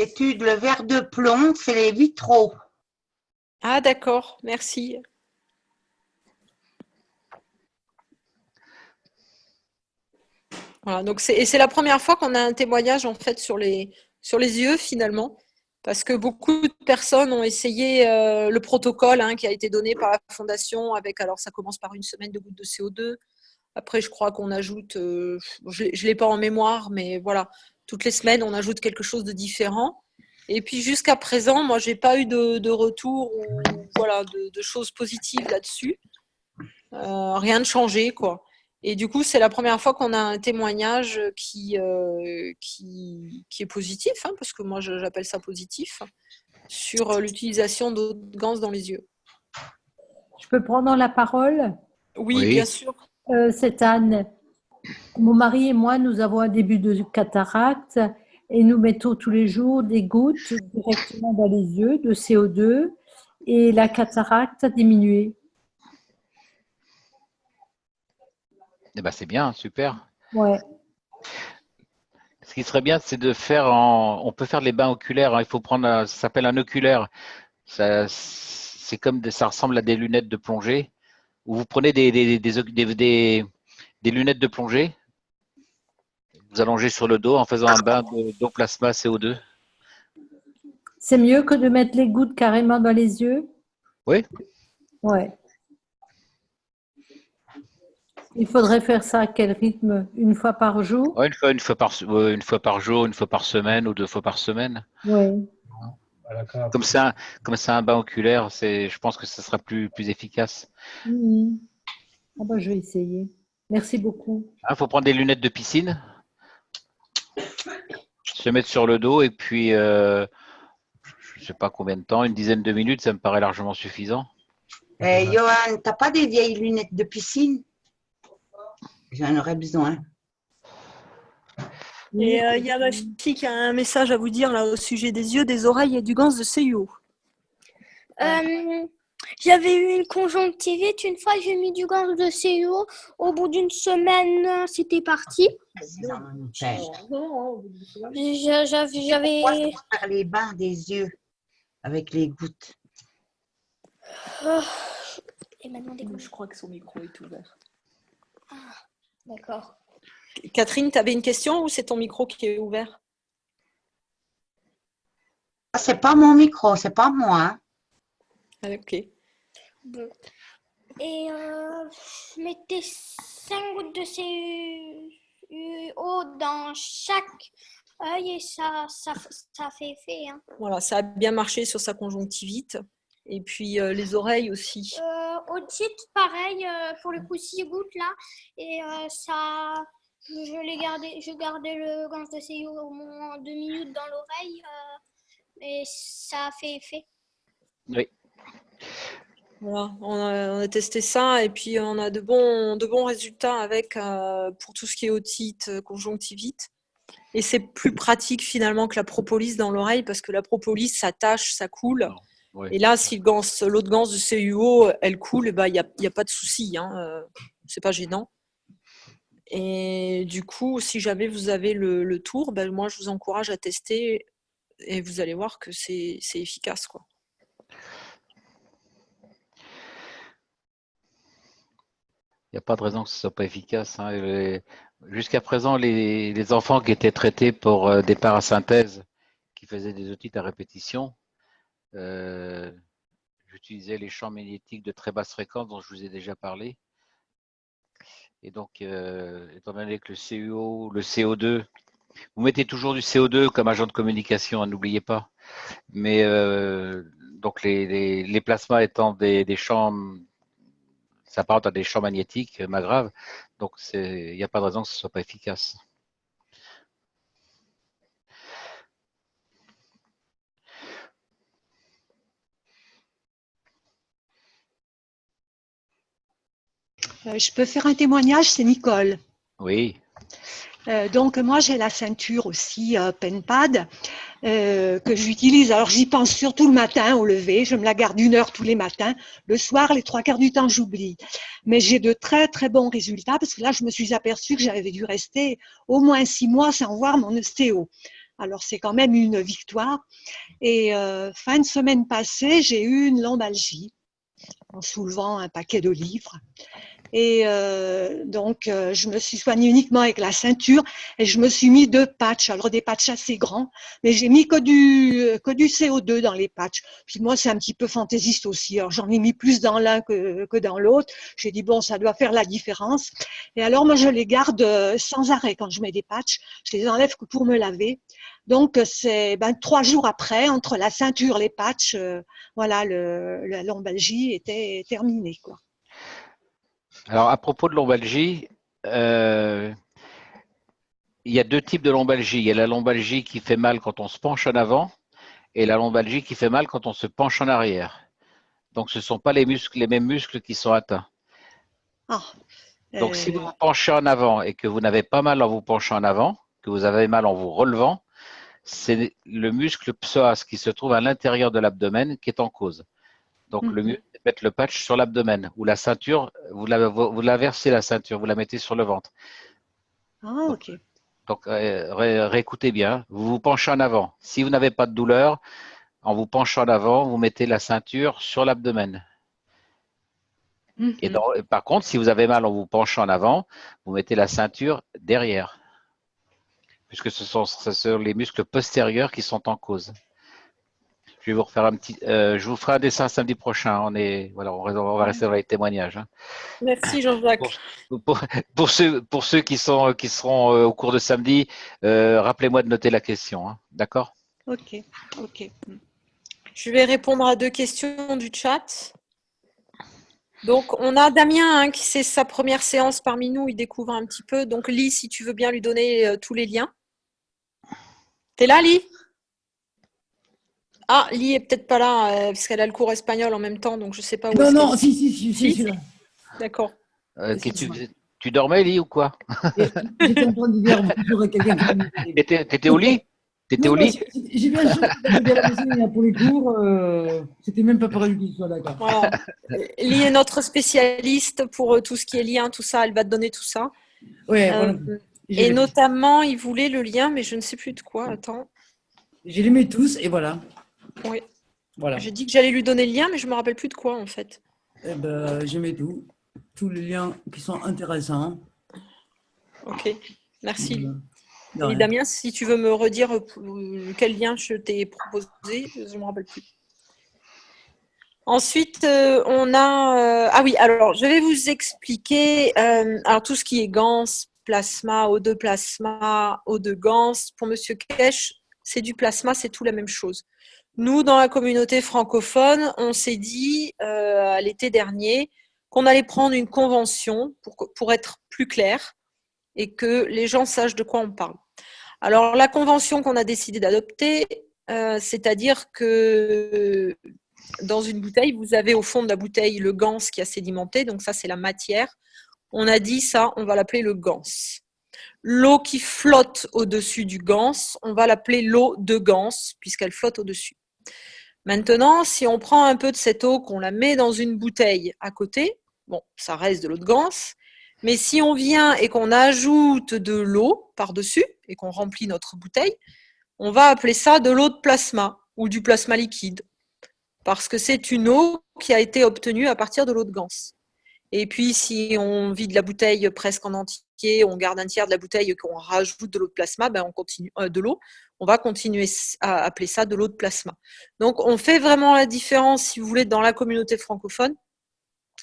Étude, le verre de plomb, c'est les vitraux. Ah d'accord, merci. Voilà, donc c'est la première fois qu'on a un témoignage en fait sur les yeux finalement, parce que beaucoup de personnes ont essayé le protocole qui a été donné par la Fondation avec, alors ça commence par 1 semaine de gouttes de CO2, après je crois qu'on ajoute, je ne l'ai pas en mémoire, mais voilà, toutes les semaines on ajoute quelque chose de différent. Et puis jusqu'à présent, moi j'ai pas eu de retour ou voilà, de choses positives là-dessus. rien de changé, quoi. Et du coup, c'est la première fois qu'on a un témoignage qui est positif, hein, parce que moi, j'appelle ça positif, sur l'utilisation d'eau de Gans dans les yeux. Je peux prendre la parole? Oui, bien sûr. C'est Anne. Mon mari et moi, nous avons un début de cataracte et nous mettons tous les jours des gouttes directement dans les yeux de CO2 et la cataracte a diminué. Eh ben, c'est bien, super. Ouais. Ce qui serait bien, c'est de faire on peut faire les bains oculaires, hein. Il faut prendre, ça s'appelle un oculaire. C'est comme ça ressemble à des lunettes de plongée. Où vous prenez des lunettes de plongée, vous allongez sur le dos en faisant un bain d'eau plasma CO2. C'est mieux que de mettre les gouttes carrément dans les yeux? Oui. Ouais. Il faudrait faire ça à quel rythme? Une fois par jour? Ouais, une fois par jour, une fois par semaine ou 2 fois par semaine. Oui. Comme ça, un bain oculaire, je pense que ça sera plus efficace. Mhm. Ah ben, je vais essayer. Merci beaucoup. Il faut prendre des lunettes de piscine, se mettre sur le dos et puis, je ne sais pas combien de temps, une dizaine de minutes, ça me paraît largement suffisant. Johan, t'as pas des vieilles lunettes de piscine? J'en aurais besoin. Et il y a ma fille qui a un message à vous dire là au sujet des yeux, des oreilles et du gans de CUO. J'avais eu une conjonctivite. Une fois, j'ai mis du gans de CUO. Au bout d'une semaine, c'était parti. J'avais. Faire les bains des yeux avec les gouttes. Et maintenant, Je crois que son micro est ouvert. D'accord. Catherine, tu avais une question ou c'est ton micro qui est ouvert? C'est pas mon micro, c'est pas moi. Hein. Ah, ok. Bon. Et je mettais 5 gouttes de CUO dans chaque œil et ça fait effet. Hein. Voilà, ça a bien marché sur sa conjonctivite. Et puis les oreilles aussi. Otite, pareil, pour le coup, 6 gouttes là. Et je gardais le gant de CIO au moins 2 minutes dans l'oreille. Et ça a fait effet. Oui. Voilà, on a testé ça et puis on a de bons résultats avec pour tout ce qui est otite, conjonctivite. Et c'est plus pratique finalement que la propolis dans l'oreille parce que la propolis, ça tâche, ça coule. Ouais. Et là, si l'autre gans de CUO, elle coule, il n'y a pas de souci. Hein, c'est pas gênant. Et du coup, si jamais vous avez le tour, ben, moi, je vous encourage à tester et vous allez voir que c'est efficace, quoi. Il n'y a pas de raison que ce ne soit pas efficace. Hein. Jusqu'à présent, les enfants qui étaient traités pour des parasynthèses, qui faisaient des otites à répétition, j'utilisais les champs magnétiques de très basse fréquence dont je vous ai déjà parlé. Et donc, étant donné que le CUO, le CO2, vous mettez toujours du CO2 comme agent de communication, hein, n'oubliez pas. Mais donc les plasmas étant des champs, ça part à des champs magnétiques graves, donc il n'y a pas de raison que ce ne soit pas efficace. Je peux faire un témoignage, c'est Nicole. Oui. Donc moi j'ai la ceinture aussi PenPad que j'utilise. Alors j'y pense surtout le matin au lever. Je me la garde 1 heure tous les matins. Le soir, les 3/4 du temps, j'oublie. Mais j'ai de très très bons résultats parce que là je me suis aperçue que j'avais dû rester au moins 6 mois sans voir mon ostéo. Alors c'est quand même une victoire. Et fin de semaine passée, j'ai eu une lombalgie en soulevant un paquet de livres. Et donc, je me suis soignée uniquement avec la ceinture et je me suis mis 2 patchs, alors des patchs assez grands, mais j'ai mis que du CO2 dans les patchs. Puis moi, c'est un petit peu fantaisiste aussi, alors j'en ai mis plus dans l'un que dans l'autre. J'ai dit, bon, ça doit faire la différence. Et alors, moi, je les garde sans arrêt quand je mets des patchs. Je les enlève que pour me laver. Donc, c'est 3 jours après, entre la ceinture, les patchs, voilà, la lombalgie était terminée, quoi. Alors, à propos de lombalgie, il y a deux types de lombalgie. Il y a la lombalgie qui fait mal quand on se penche en avant et la lombalgie qui fait mal quand on se penche en arrière. Donc, ce ne sont pas les mêmes muscles qui sont atteints. Ah, Donc, si vous vous penchez en avant et que vous n'avez pas mal en vous penchant en avant, que vous avez mal en vous relevant, c'est le muscle psoas qui se trouve à l'intérieur de l'abdomen qui est en cause. Donc, le mieux, c'est de mettre le patch sur l'abdomen ou la ceinture, vous la versez la ceinture, vous la mettez sur le ventre. Ah, ok. Donc, réécoutez bien, vous vous penchez en avant. Si vous n'avez pas de douleur, en vous penchant en avant, vous mettez la ceinture sur l'abdomen. Et par contre, si vous avez mal en vous penchant en avant, vous mettez la ceinture derrière. Puisque ce sont les muscles postérieurs qui sont en cause. Je vais vous refaire je vous ferai un dessin samedi prochain. On va rester dans les témoignages. Hein. Merci Jean-Jacques. Pour ceux qui seront au cours de samedi, rappelez-moi de noter la question. Hein. D'accord? Ok, ok. Je vais répondre à 2 questions du chat. Donc, on a Damien qui c'est sa première séance parmi nous, il découvre un petit peu. Donc, Lee, si tu veux bien lui donner tous les liens. T'es là, Lee? Ah, Lee est peut-être pas là, parce qu'elle a le cours espagnol en même temps, donc je sais pas où Non, est-ce non, qu'elle si, je suis là. D'accord. Tu dormais, Lee, ou quoi? J'étais en train de dire bonjour à quelqu'un qui T'étais au lit? T'étais au lit? J'ai bien sûr que à la maison pour les cours. C'était même pas prévu qu'il soit là. Voilà. Lee est notre spécialiste pour tout ce qui est lien, tout ça. Elle va te donner tout ça. Ouais, voilà. Et notamment, il voulait le lien, mais je ne sais plus de quoi. Attends. Je les mets tous et voilà. Oui. Voilà. J'ai dit que j'allais lui donner le lien, mais je ne me rappelle plus de quoi en fait. Eh ben, je mets tous les liens qui sont intéressants. Ok, merci. Et Damien, si tu veux me redire quel lien je t'ai proposé, je ne me rappelle plus. Ensuite, on a... ah oui, alors je vais vous expliquer alors, tout ce qui est GANS, plasma, O2 plasma, O2 GANS. Pour Monsieur Kesh, c'est du plasma, c'est tout la même chose. Nous, dans la communauté francophone, on s'est dit l'été dernier qu'on allait prendre une convention pour être plus clair et que les gens sachent de quoi on parle. Alors, la convention qu'on a décidé d'adopter, c'est-à-dire que dans une bouteille, vous avez au fond de la bouteille le GANS qui a sédimenté, donc ça, c'est la matière. On a dit ça, on va l'appeler le GANS. L'eau qui flotte au-dessus du GANS, on va l'appeler l'eau de GANS, puisqu'elle flotte au-dessus. Maintenant, si on prend un peu de cette eau, qu'on la met dans une bouteille à côté, bon, ça reste de l'eau de GANS, mais si on vient et qu'on ajoute de l'eau par-dessus et qu'on remplit notre bouteille, on va appeler ça de l'eau de plasma ou du plasma liquide, parce que c'est une eau qui a été obtenue à partir de l'eau de GANS. Et puis, si on vide la bouteille presque en entier, on garde un tiers de la bouteille et qu'on rajoute de l'eau de plasma, ben on continue de l'eau. On va continuer à appeler ça de l'eau de plasma. Donc, on fait vraiment la différence, si vous voulez, dans la communauté francophone,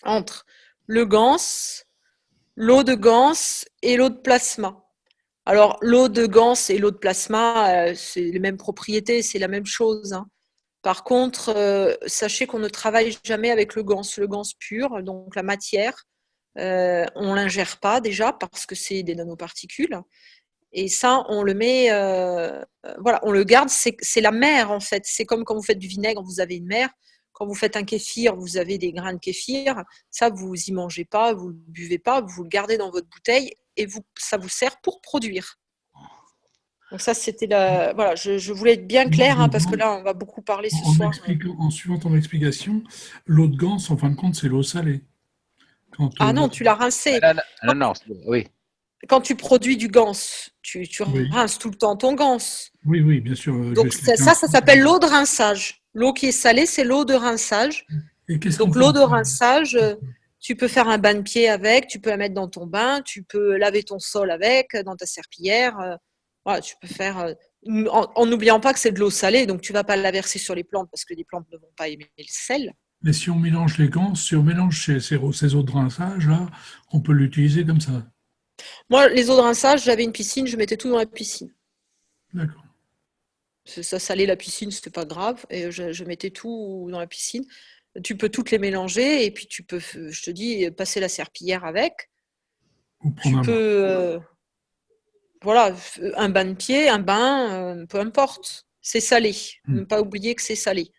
entre le GANS, l'eau de GANS et l'eau de plasma. Alors, l'eau de GANS et l'eau de plasma, c'est les mêmes propriétés, c'est la même chose. Hein. Par contre, sachez qu'on ne travaille jamais avec le GANS pur, donc la matière. On ne l'ingère pas déjà parce que c'est des nanoparticules. Et ça, on le met, voilà, on le garde, c'est la mer en fait. C'est comme quand vous faites du vinaigre, vous avez une mer. Quand vous faites un kéfir, vous avez des grains de kéfir. Ça, vous y mangez pas, vous le buvez pas, vous le gardez dans votre bouteille et ça vous sert pour produire. Donc ça, c'était la... Voilà, je voulais être bien clair hein, parce que là, on va beaucoup parler ce soir. En suivant ton explication, l'eau de GANS, en fin de compte, c'est l'eau salée. Ah non, tu l'as rincé. Non, oui. Quand tu produis du GANS, tu rinces tout le temps ton GANS. Oui, bien sûr. Donc ça s'appelle l'eau de rinçage. L'eau qui est salée, c'est l'eau de rinçage. Donc l'eau de rinçage, tu peux faire un bain de pied avec, tu peux la mettre dans ton bain, tu peux laver ton sol avec, dans ta serpillière. Voilà, tu peux faire, en n'oubliant pas que c'est de l'eau salée, donc tu ne vas pas la verser sur les plantes parce que les plantes ne vont pas aimer le sel. Mais si on mélange les GANS, si on mélange ces eaux de rinçage, là, on peut l'utiliser comme ça. Moi, les eaux de rinçage, j'avais une piscine, je mettais tout dans la piscine. D'accord. Ça salait la piscine, c'était pas grave, et je mettais tout dans la piscine. Tu peux toutes les mélanger et puis tu peux, je te dis, passer la serpillière avec. Tu peux, voilà, un bain de pied, un bain, peu importe. C'est salé. Ne pas oublier que c'est salé.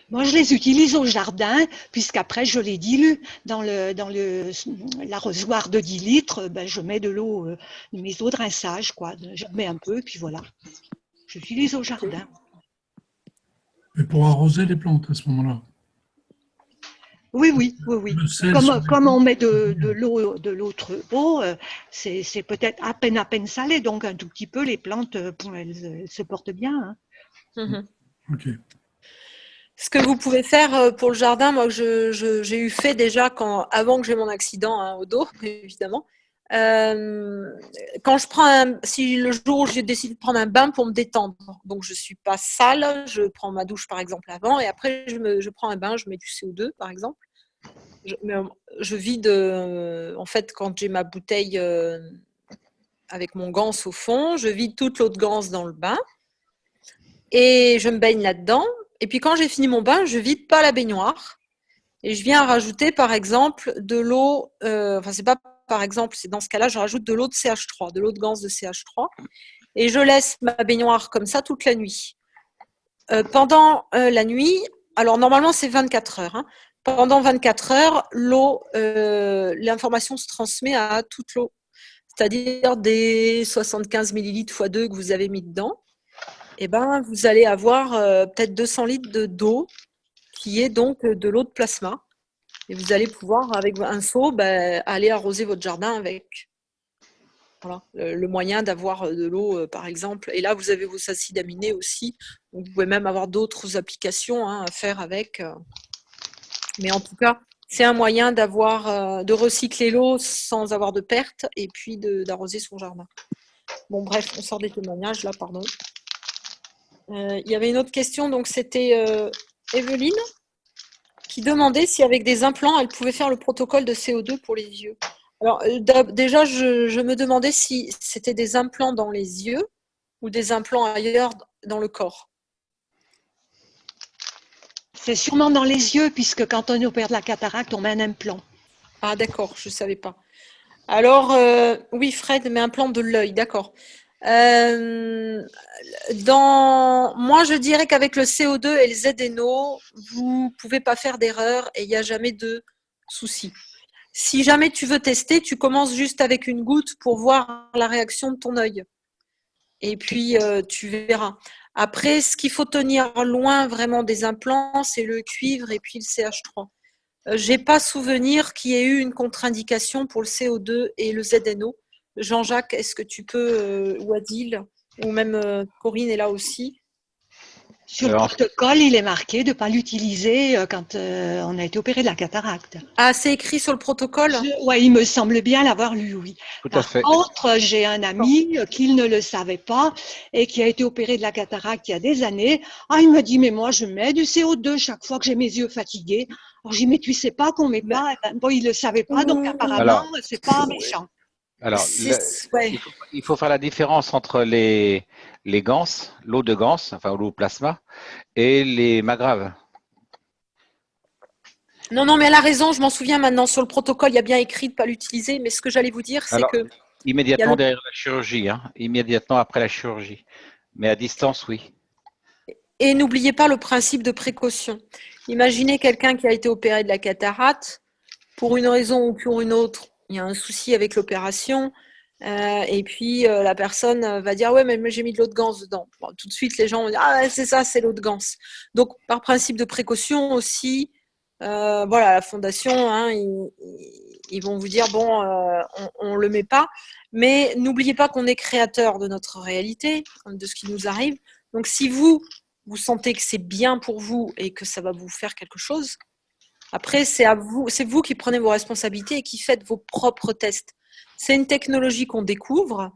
Moi, je les utilise au jardin, puisqu'après, je les dilue dans l'arrosoir de 10 litres. Ben, je mets de l'eau, mes eaux de rinçage, quoi. Je mets un peu, puis voilà. J'utilise au jardin. Mais pour arroser les plantes à ce moment-là. Oui. Comme on met de l'eau de l'autre eau, c'est peut-être à peine salé, donc un tout petit peu, les plantes, elles se portent bien. Hein. Ok. Ce que vous pouvez faire pour le jardin, moi j'ai eu fait déjà avant que j'ai mon accident au dos, évidemment. Quand je prends si le jour où j'ai décidé de prendre un bain pour me détendre, donc je suis pas sale, je prends ma douche par exemple avant et après je prends un bain, je mets du CO2 par exemple. Je vide en fait quand j'ai ma bouteille avec mon ganse au fond, je vide toute l'eau de ganse dans le bain et je me baigne là-dedans. Et puis quand j'ai fini mon bain, je vide pas la baignoire et je viens rajouter par exemple de l'eau, enfin c'est pas par exemple, c'est dans ce cas-là, je rajoute de l'eau de CH3, de l'eau de ganse de CH3 et je laisse ma baignoire comme ça toute la nuit. Pendant la nuit, alors normalement c'est 24 heures, hein, pendant 24 heures, l'eau, l'information se transmet à toute l'eau, c'est-à-dire des 75 millilitres x 2 que vous avez mis dedans. Eh ben, vous allez avoir peut-être 200 litres d'eau qui est donc de l'eau de plasma. Et vous allez pouvoir, avec un seau, aller arroser votre jardin avec. Voilà, le moyen d'avoir de l'eau, par exemple. Et là, vous avez vos acides aminés aussi. Donc, vous pouvez même avoir d'autres applications à faire avec. Mais en tout cas, c'est un moyen de recycler l'eau sans avoir de perte et puis d'arroser son jardin. Bon, bref, on sort des témoignages là, pardon. Il y avait une autre question, donc c'était Evelyne qui demandait si avec des implants, elle pouvait faire le protocole de CO2 pour les yeux. Alors déjà, je me demandais si c'était des implants dans les yeux ou des implants ailleurs dans le corps. C'est sûrement dans les yeux, puisque quand on opère de la cataracte, on met un implant. Ah d'accord, je ne savais pas. Alors, oui Fred, mais implant de l'œil, d'accord. Moi, je dirais qu'avec le CO2 et le ZNO, vous ne pouvez pas faire d'erreur et il n'y a jamais de souci. Si jamais tu veux tester, tu commences juste avec une goutte pour voir la réaction de ton œil. Et puis, tu verras. Après, ce qu'il faut tenir loin vraiment des implants, c'est le cuivre et puis le CH3. J'ai pas souvenir qu'il y ait eu une contre-indication pour le CO2 et le ZNO. Jean-Jacques, est-ce que tu peux, ou Adil, ou même Corinne est là aussi. Sur le protocole, il est marqué de ne pas l'utiliser quand on a été opéré de la cataracte. Ah, c'est écrit sur le protocole? Oui, il me semble bien l'avoir lu, oui. Tout à fait. Par contre, j'ai un ami qui ne le savait pas et qui a été opéré de la cataracte il y a des années. Ah, il me dit, mais moi, je mets du CO2 chaque fois que j'ai mes yeux fatigués. Alors, j'ai dit, mais tu ne sais pas qu'on ne met pas. Bon, il ne le savait pas, donc apparemment, ce n'est pas méchant. Alors, il faut faire la différence entre les ganses, l'eau de ganse, enfin l'eau plasma, et les magraves. Non, mais elle a raison, je m'en souviens maintenant. Sur le protocole, il y a bien écrit de ne pas l'utiliser, mais ce que j'allais vous dire, c'est que… Immédiatement derrière la chirurgie, hein, immédiatement après la chirurgie. Mais à distance, oui. Et n'oubliez pas le principe de précaution. Imaginez quelqu'un qui a été opéré de la cataracte, pour une raison ou pour une autre, il y a un souci avec l'opération, et puis la personne va dire « Ouais, mais j'ai mis de l'eau de ganse dedans. » Bon, tout de suite, les gens vont dire « Ah, c'est ça, c'est l'eau de ganse. » Donc, par principe de précaution aussi, voilà, la fondation, hein, ils vont vous dire « Bon, on ne le met pas. » Mais n'oubliez pas qu'on est créateur de notre réalité, de ce qui nous arrive. Donc, si vous sentez que c'est bien pour vous et que ça va vous faire quelque chose, après, c'est vous qui prenez vos responsabilités et qui faites vos propres tests. C'est une technologie qu'on découvre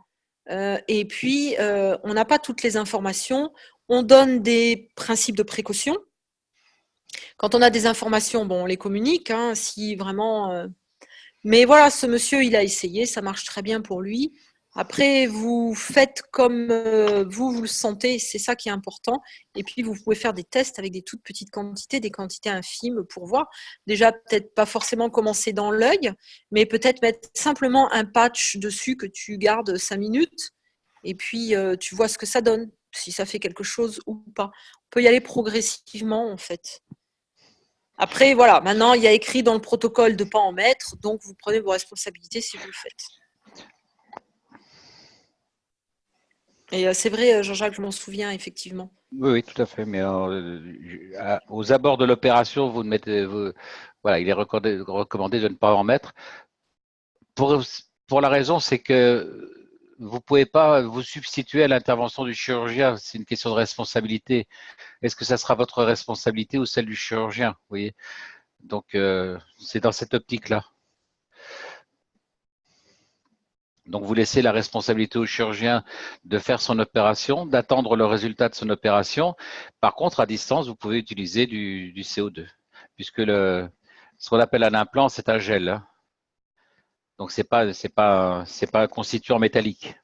et puis on n'a pas toutes les informations. On donne des principes de précaution. Quand on a des informations, bon, on les communique, hein, si vraiment… Mais voilà, ce monsieur, il a essayé, ça marche très bien pour lui. Après, vous faites comme vous le sentez, c'est ça qui est important. Et puis, vous pouvez faire des tests avec des toutes petites quantités, des quantités infimes pour voir. Déjà, peut-être pas forcément commencer dans l'œil, mais peut-être mettre simplement un patch dessus que tu gardes 5 minutes. Et puis, tu vois ce que ça donne, si ça fait quelque chose ou pas. On peut y aller progressivement, en fait. Après, voilà, maintenant, il y a écrit dans le protocole de ne pas en mettre, donc vous prenez vos responsabilités si vous le faites. Et c'est vrai, Jean-Jacques, je m'en souviens, effectivement. Oui, oui, tout à fait. Mais aux abords de l'opération, vous ne mettez, voilà, il est recommandé de ne pas en mettre. Pour la raison, c'est que vous ne pouvez pas vous substituer à l'intervention du chirurgien. C'est une question de responsabilité. Est-ce que ça sera votre responsabilité ou celle du chirurgien, vous voyez? Donc, c'est dans cette optique-là. Donc, vous laissez la responsabilité au chirurgien de faire son opération, d'attendre le résultat de son opération. Par contre, à distance, vous pouvez utiliser du CO2, puisque ce qu'on appelle un implant, c'est un gel, hein. Donc, c'est pas un constituant métallique.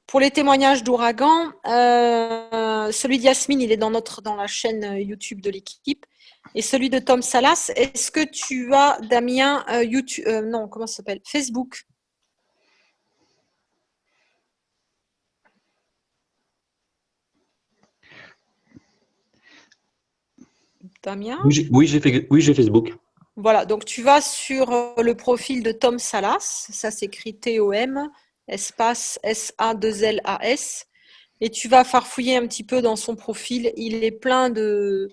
Pour les témoignages d'Ouragan, celui d'Yasmine, il est dans la chaîne YouTube de l'équipe. Et celui de Tom Salas, est-ce que tu as, Damien, YouTube, non, comment ça s'appelle? Facebook? Damien? Oui, j'ai Facebook. Voilà, donc tu vas sur le profil de Tom Salas, ça s'écrit T-O-M, espace S-A-2-L-A-S, et tu vas farfouiller un petit peu dans son profil. Il est plein de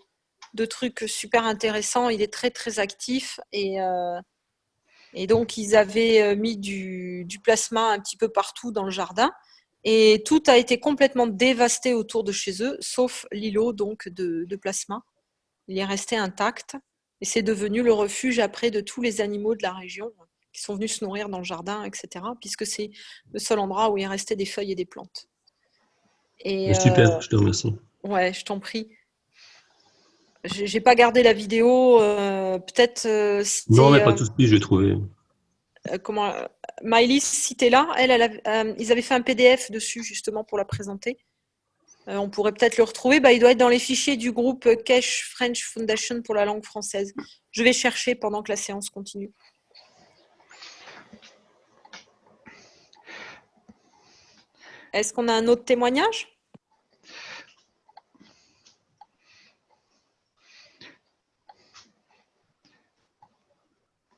trucs super intéressants, il est très très actif, et donc ils avaient mis du plasma un petit peu partout dans le jardin, et tout a été complètement dévasté autour de chez eux, sauf l'îlot donc de plasma. Il est resté intact. Et c'est devenu le refuge après de tous les animaux de la région qui sont venus se nourrir dans le jardin, etc. Puisque c'est le seul endroit où il restait des feuilles et des plantes. Et, super, je te remercie. Ouais, je t'en prie. J'ai pas gardé la vidéo. Peut-être. Non, mais pas de souci, je vais trouver. Maëlys, si tu es là, ils avaient fait un PDF dessus justement pour la présenter. On pourrait peut-être le retrouver. Il doit être dans les fichiers du groupe Cache French Foundation pour la langue française. Je vais chercher pendant que la séance continue. Est-ce qu'on a un autre témoignage?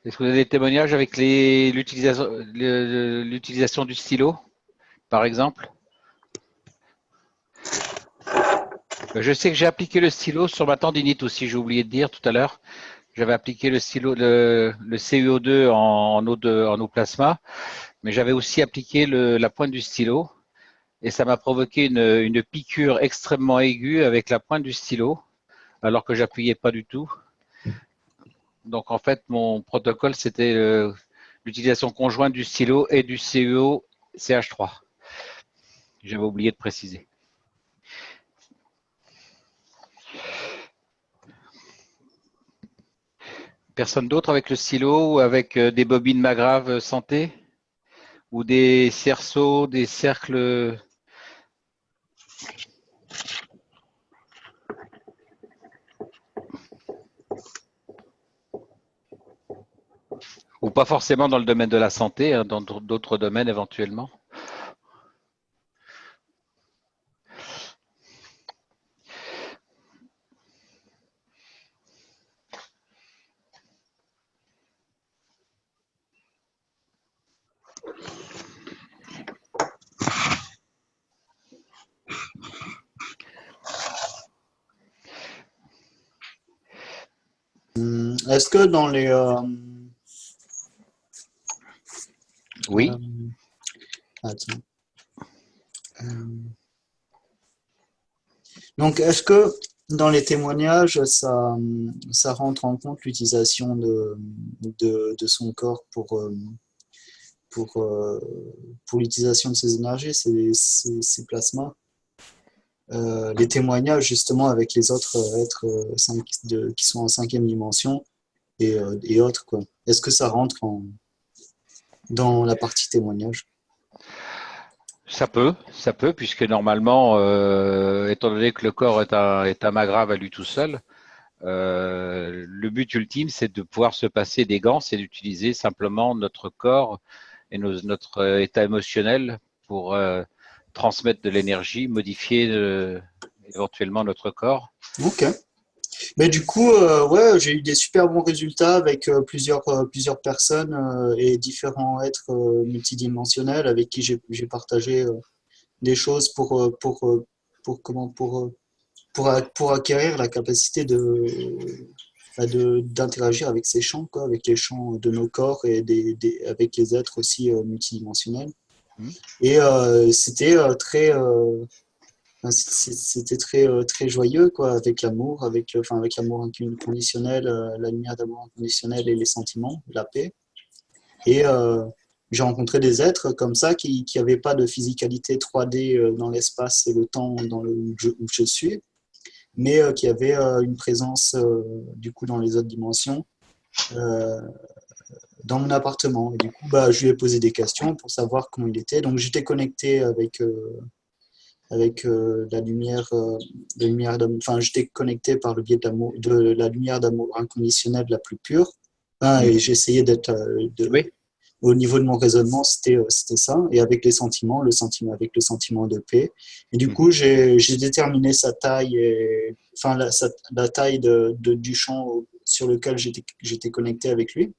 Est-ce que vous avez des témoignages avec l'utilisation du stylo, par exemple? Je sais que j'ai appliqué le stylo sur ma tendinite aussi, j'ai oublié de dire tout à l'heure. J'avais appliqué le stylo, le CuO2 en eau plasma, mais j'avais aussi appliqué la pointe du stylo et ça m'a provoqué une piqûre extrêmement aiguë avec la pointe du stylo, alors que j'appuyais pas du tout. Donc en fait, mon protocole, c'était l'utilisation conjointe du stylo et du CuO-CH3. J'avais oublié de préciser. Personne d'autre avec le stylo ou avec des bobines Magrave santé ou des cerceaux, des cercles? Ou pas forcément dans le domaine de la santé, hein, dans d'autres domaines éventuellement. Est-ce que dans les... Oui. Attends. Donc, est-ce que dans les témoignages, ça rentre en compte l'utilisation de son corps pour l'utilisation de ces énergies, ces plasmas. Les témoignages justement avec les autres êtres qui sont en 5e dimension et autres, quoi. Est-ce que ça rentre dans la partie témoignage? Ça peut, puisque normalement, étant donné que le corps est un magrave à lui tout seul, le but ultime, c'est de pouvoir se passer des gants, c'est d'utiliser simplement notre corps et notre état émotionnel pour transmettre de l'énergie, modifier éventuellement notre corps. Ok. Mais du coup, ouais, j'ai eu des super bons résultats avec plusieurs personnes et différents êtres multidimensionnels avec qui j'ai partagé des choses pour acquérir la capacité d'interagir avec ces champs, quoi, avec les champs de nos corps et avec les êtres aussi multidimensionnels. Et c'était très très joyeux, quoi, avec l'amour, avec l'amour inconditionnel, la lumière d'amour inconditionnel et les sentiments, la paix. Et j'ai rencontré des êtres comme ça qui n'avaient pas de physicalité 3D dans l'espace et le temps où je suis, mais qui avaient une présence du coup dans les autres dimensions dans mon appartement. Et du coup, je lui ai posé des questions pour savoir comment il était. Donc j'étais connecté avec la lumière, enfin, j'étais connecté par le biais de la lumière d'amour inconditionnel la plus pure. Et j'essayais d'être au niveau de mon raisonnement, c'était ça. Et avec les sentiments, avec le sentiment de paix. Et du coup, j'ai déterminé sa taille, la taille du champ sur lequel j'étais connecté avec lui.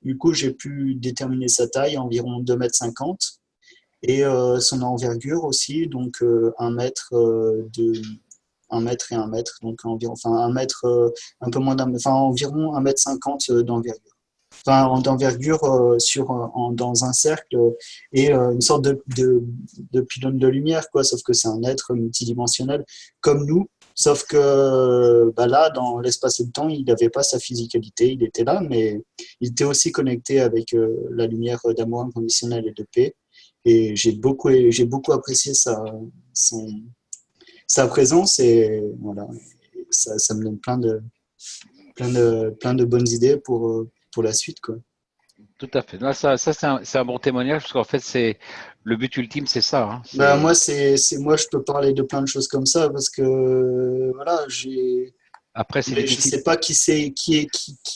Du coup, j'ai pu déterminer sa taille, environ 2,50 m. Et son envergure aussi, donc 1 mètre et 1 mètre, donc environ, enfin 1 mètre, un peu moins environ 1,50 m d'envergure. Enfin, d'envergure dans un cercle et une sorte de pylône de lumière, quoi, sauf que c'est un être multidimensionnel comme nous, sauf que là, dans l'espace et le temps, il n'avait pas sa physicalité, il était là, mais il était aussi connecté avec la lumière d'amour inconditionnel et de paix. Et j'ai beaucoup apprécié sa présence et voilà, ça me donne plein de bonnes idées pour la suite, quoi. Tout à fait. Là, ça c'est un bon témoignage parce qu'en fait, le but ultime, c'est ça. Hein. Moi, je peux parler de plein de choses comme ça parce que voilà, Après, c'est difficile. Je sais pas qui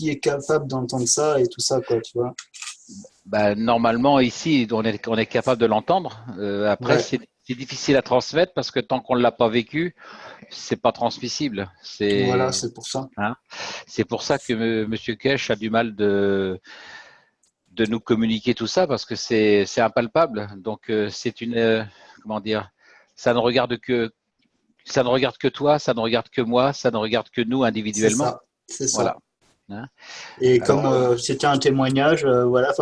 est capable d'entendre ça et tout ça, quoi, tu vois. Normalement, ici, on est capable de l'entendre. Après, Ouais. c'est difficile à transmettre parce que tant qu'on ne l'a pas vécu, c'est pas transmissible. Voilà, c'est pour ça. Hein, c'est pour ça que M. Kesh a du mal de nous communiquer tout ça parce que c'est impalpable. Donc, c'est comment dire, ça ne regarde que toi, ça ne regarde que moi, ça ne regarde que nous individuellement. C'est ça. Voilà. Hein. Et comme c'était un témoignage, voilà,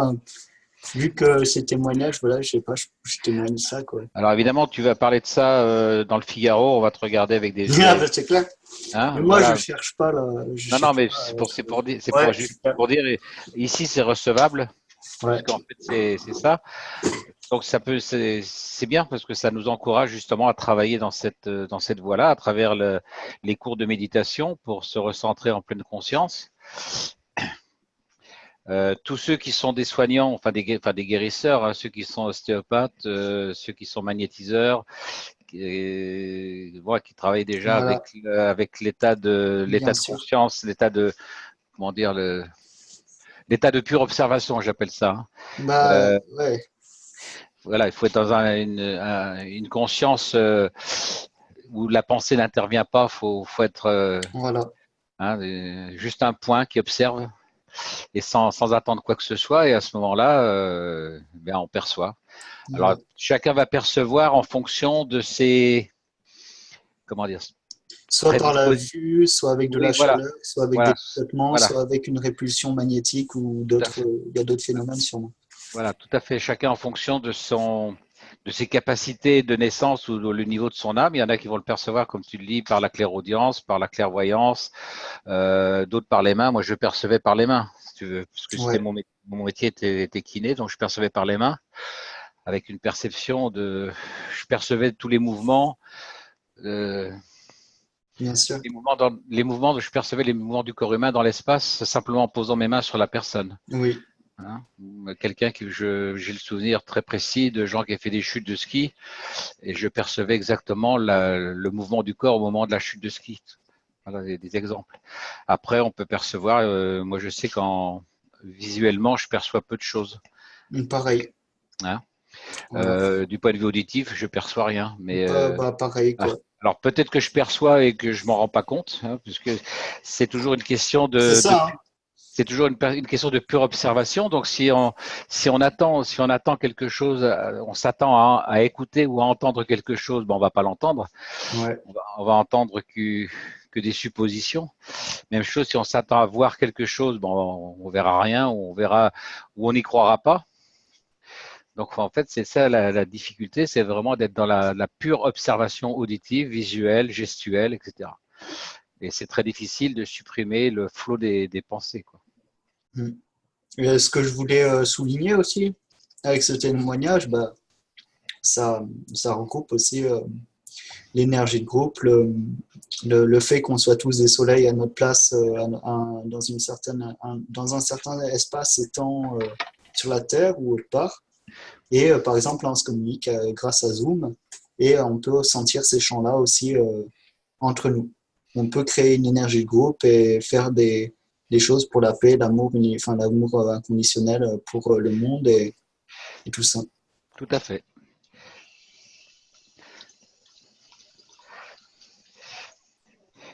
vu que c'est témoignage, voilà, je sais pas, je témoigne ça, quoi. Alors évidemment, tu vas parler de ça dans le Figaro, on va te regarder avec des yeux. C'est clair. Hein, mais moi, voilà. je cherche pas là. Non, mais c'est pour dire, juste pour dire. Ici, c'est recevable. Ouais. Parce qu'en fait, c'est ça. Donc c'est bien parce que ça nous encourage justement à travailler dans cette voie-là, à travers les cours de méditation pour se recentrer en pleine conscience. Tous ceux qui sont des soignants, enfin des guérisseurs, hein, ceux qui sont ostéopathes, ceux qui sont magnétiseurs, qui travaillent déjà Voilà. avec l'état de conscience, l'état de comment dire l'état de pure observation, j'appelle ça. Hein. Ouais. Voilà, il faut être dans une conscience où la pensée n'intervient pas. Faut être voilà. Juste un point qui observe et sans attendre quoi que ce soit. Et à ce moment-là, on perçoit. Alors, chacun va percevoir en fonction de ses… Comment dire ? Soit par la vue, soit avec de la chaleur, soit avec des traitements, soit avec une répulsion magnétique ou d'autres. Il y a d'autres phénomènes sûrement. Voilà, tout à fait. Chacun en fonction de ses capacités de naissance ou le niveau de son âme. Il y en a qui vont le percevoir, comme tu le dis, par la clairaudience, par la clairvoyance, d'autres par les mains. Moi, je percevais par les mains. tu veux, parce que Ouais. mon métier était kiné, donc je percevais par les mains, avec une perception de, je percevais tous les mouvements, Bien sûr. je percevais les mouvements du corps humain dans l'espace simplement en posant mes mains sur la personne. Oui. Hein. Quelqu'un que j'ai le souvenir très précis de gens qui ont fait des chutes de ski et je percevais exactement le mouvement du corps au moment de la chute de ski. Voilà des exemples. Après, on peut percevoir, moi je sais qu'en visuellement, je perçois peu de choses. Pareil. Hein. Voilà. Du point de vue auditif, je perçois rien. Mais pareil, quoi. alors peut-être que je perçois et que je m'en rends pas compte, hein, puisque c'est toujours une question C'est ça, hein. c'est toujours une question de pure observation. Donc si on attend quelque chose, on s'attend à écouter ou à entendre quelque chose, ben on va pas l'entendre. Ouais. On va entendre que des suppositions. Même chose si on s'attend à voir quelque chose, bon, on verra rien, ou on n'y croira pas. Donc en fait, c'est ça la difficulté, c'est vraiment d'être dans la pure observation auditive, visuelle, gestuelle, etc. Et c'est très difficile de supprimer le flot des pensées, quoi. Et ce que je voulais souligner aussi avec ce témoignage, ça regroupe aussi l'énergie de groupe, le fait qu'on soit tous des soleils à notre place dans un certain espace et temps sur la Terre ou autre part. Et par exemple, là, on se communique grâce à Zoom et on peut sentir ces champs-là aussi entre nous. On peut créer une énergie de groupe et faire des choses pour la paix, l'amour inconditionnel pour le monde et tout ça. Tout à fait.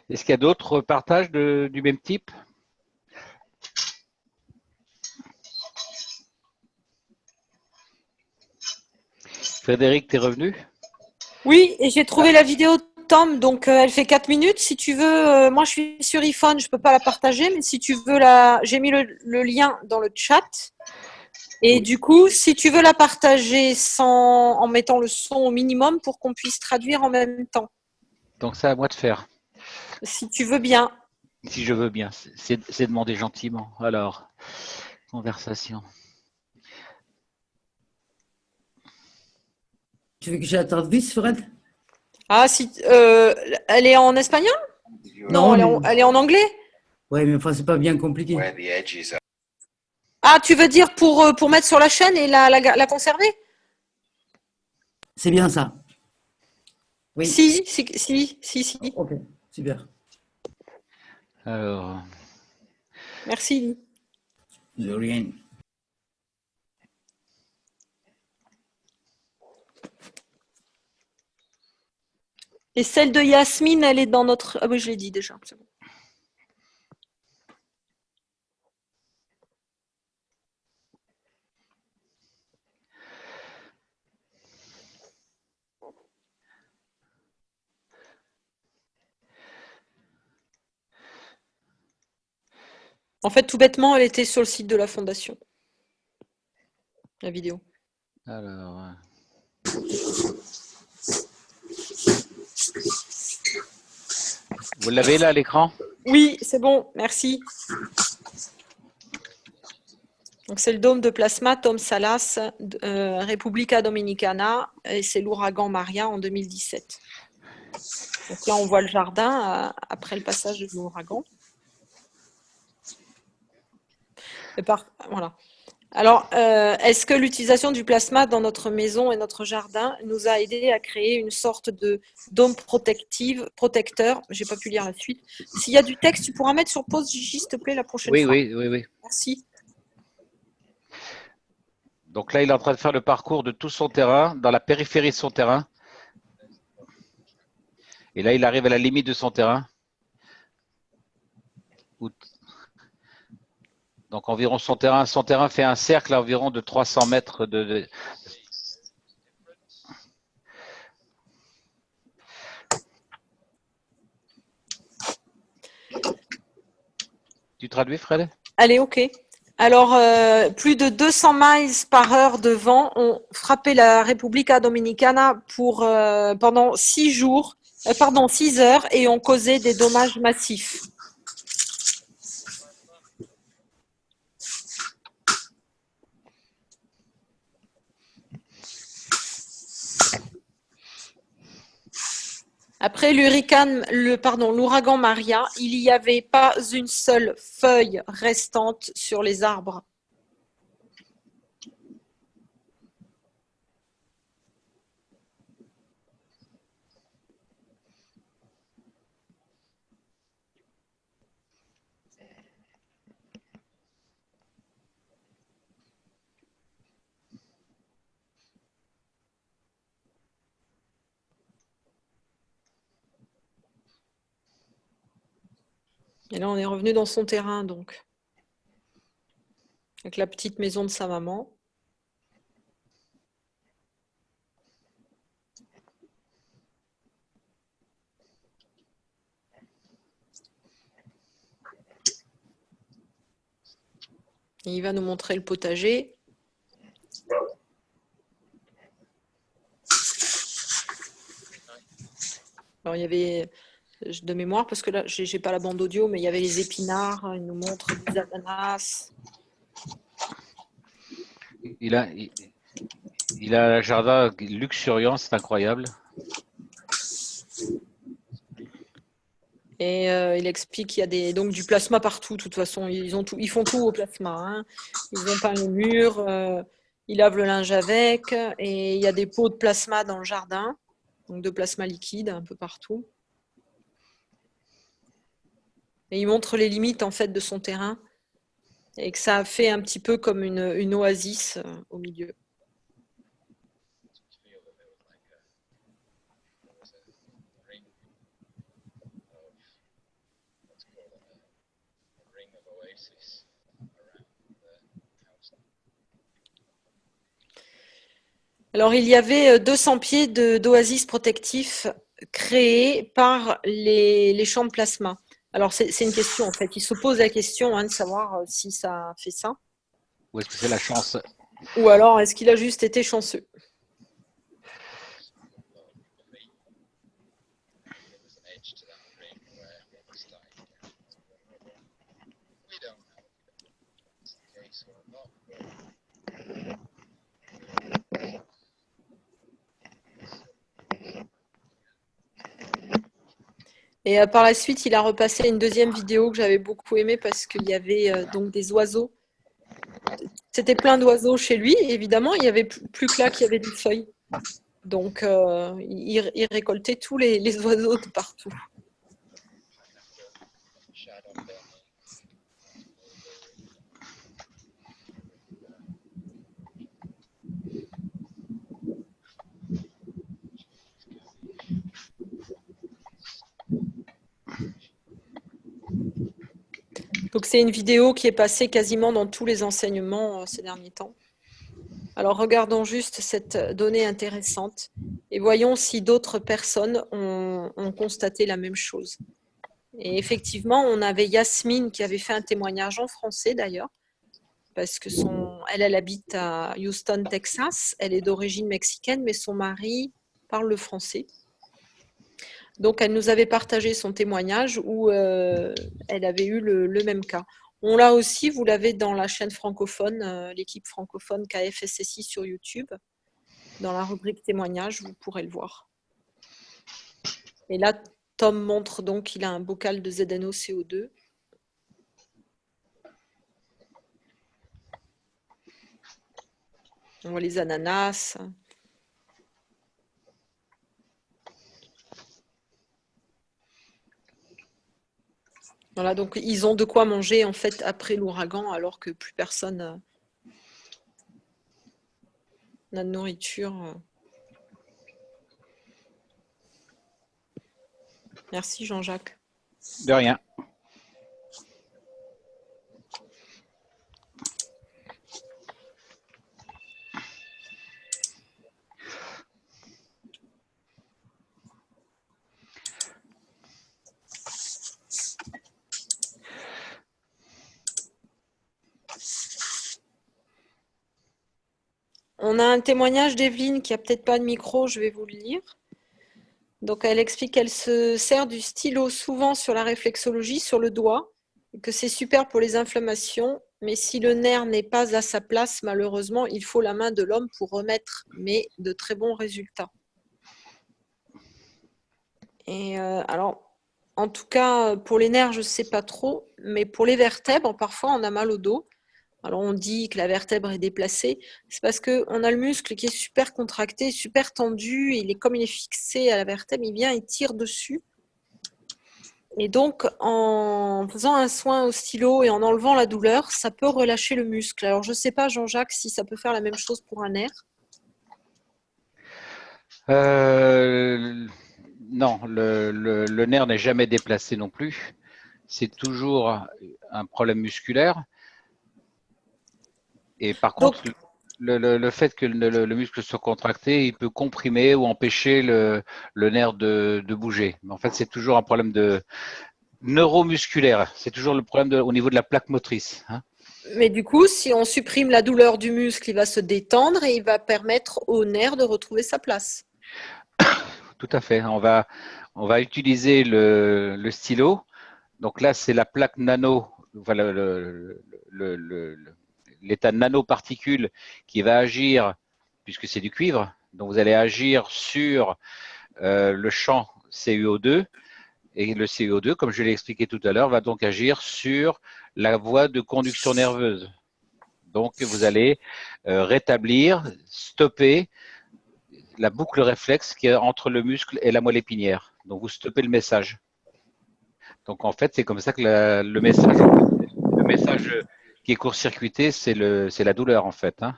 Est-ce qu'il y a d'autres partages du même type? Frédéric, t'es revenu? Oui, et j'ai trouvé la vidéo de Tom, donc elle fait 4 minutes. Si tu veux, moi je suis sur iPhone, je ne peux pas la partager, mais si tu veux j'ai mis le lien dans le chat. Et du coup, si tu veux la partager en mettant le son au minimum pour qu'on puisse traduire en même temps. Donc c'est à moi de faire. Si tu veux bien. Si je veux bien, c'est demander gentiment. Alors, conversation. Tu veux que je la traduise, Fred? Ah, si, elle est en espagnol? Non, elle est en anglais? Oui, mais enfin, c'est pas bien compliqué. Ah, tu veux dire pour mettre sur la chaîne et la conserver? C'est bien ça. Oui. Si. Ok, super. Alors. Merci. De rien. Et celle de Yasmine, elle est dans notre... Ah oui, je l'ai dit déjà, c'est bon. En fait, tout bêtement, elle était sur le site de la Fondation. La vidéo. Alors. Vous l'avez là à l'écran? Oui, c'est bon, merci. Donc c'est le dôme de plasma Tom Salas, República Dominicana, et c'est l'ouragan Maria en 2017. Donc là, on voit le jardin après le passage de l'ouragan. Voilà. Alors, est-ce que l'utilisation du plasma dans notre maison et notre jardin nous a aidé à créer une sorte de dôme protecteur? J'ai pas pu lire la suite. S'il y a du texte, tu pourras mettre sur pause, Gigi, s'il te plaît, la prochaine fois. Oui. Merci. Donc là, il est en train de faire le parcours de tout son terrain, dans la périphérie de son terrain. Et là, il arrive à la limite de son terrain. Donc environ son terrain fait un cercle à environ de 300 mètres de... Tu traduis, Fred? Allez, ok. Alors, plus de 200 miles par heure de vent ont frappé la República Dominicana pendant 6 heures et ont causé des dommages massifs. Après l'ouragan Maria, il n'y avait pas une seule feuille restante sur les arbres. Et là, on est revenu dans son terrain, donc, avec la petite maison de sa maman. Et il va nous montrer le potager. Alors, il y avait, de mémoire, parce que là, je n'ai pas la bande audio, mais il y avait les épinards, il nous montre des ananas. Il a un jardin luxuriant, c'est incroyable. Et il explique qu'il y a donc du plasma partout, de toute façon. Ils font tout au plasma. Hein. Ils ont peint les murs, ils lavent le linge avec, et il y a des pots de plasma dans le jardin, donc de plasma liquide un peu partout. Et il montre les limites en fait de son terrain, et que ça a fait un petit peu comme une oasis au milieu. Alors, il y avait 200 pieds d'oasis protectifs créés par les champs de plasma. Alors, c'est une question, en fait. Il se pose la question de savoir si ça fait ça. Ou est-ce que c'est la chance? Ou alors, est-ce qu'il a juste été chanceux? Et par la suite, il a repassé une deuxième vidéo que j'avais beaucoup aimée parce qu'il y avait donc des oiseaux. C'était plein d'oiseaux chez lui, évidemment. Il n'y avait plus que là qu'il y avait des feuilles. Donc, il récoltait tous les oiseaux de partout. Donc, c'est une vidéo qui est passée quasiment dans tous les enseignements ces derniers temps. Alors, regardons juste cette donnée intéressante et voyons si d'autres personnes ont constaté la même chose. Et effectivement, on avait Yasmine qui avait fait un témoignage en français d'ailleurs, parce que elle habite à Houston, Texas. Elle est d'origine mexicaine, mais son mari parle le français. Donc, elle nous avait partagé son témoignage où elle avait eu le même cas. On l'a aussi, vous l'avez dans la chaîne francophone, l'équipe francophone KFSSI sur YouTube. Dans la rubrique témoignages, vous pourrez le voir. Et là, Tom montre donc qu'il a un bocal de ZNO-CO2. On voit les ananas. Voilà, donc ils ont de quoi manger en fait après l'ouragan, alors que plus personne n'a de nourriture. Merci Jean-Jacques. De rien. On a un témoignage d'Evelyne qui n'a peut-être pas de micro, je vais vous le lire. Donc, elle explique qu'elle se sert du stylo souvent sur la réflexologie, sur le doigt, et que c'est super pour les inflammations, mais si le nerf n'est pas à sa place, malheureusement, il faut la main de l'homme pour remettre, mais de très bons résultats. Et alors, en tout cas, pour les nerfs, je ne sais pas trop, mais pour les vertèbres, parfois on a mal au dos. Alors on dit que la vertèbre est déplacée, c'est parce qu'on a le muscle qui est super contracté, super tendu, comme il est fixé à la vertèbre, il vient, il tire dessus. Et donc, en faisant un soin au stylo et en enlevant la douleur, ça peut relâcher le muscle. Alors, je ne sais pas, Jean-Jacques, si ça peut faire la même chose pour un nerf. Non, le nerf n'est jamais déplacé non plus. C'est toujours un problème musculaire. Et par contre, le fait que le muscle soit contracté, il peut comprimer ou empêcher le nerf de bouger. Mais en fait, c'est toujours un problème de neuromusculaire. C'est toujours le problème au niveau de la plaque motrice. Hein. Mais du coup, si on supprime la douleur du muscle, il va se détendre et il va permettre au nerf de retrouver sa place. Tout à fait. On va utiliser le stylo. Donc là, c'est la plaque nano, voilà, l'état nanoparticule qui va agir, puisque c'est du cuivre. Donc vous allez agir sur le champ CuO2. Et le CuO2, comme je l'ai expliqué tout à l'heure, va donc agir sur la voie de conduction nerveuse. Donc vous allez rétablir, stopper la boucle réflexe qui est entre le muscle et la moelle épinière. Donc vous stoppez le message. Donc en fait, c'est comme ça que le message qui est court-circuité, c'est la douleur en fait. Hein.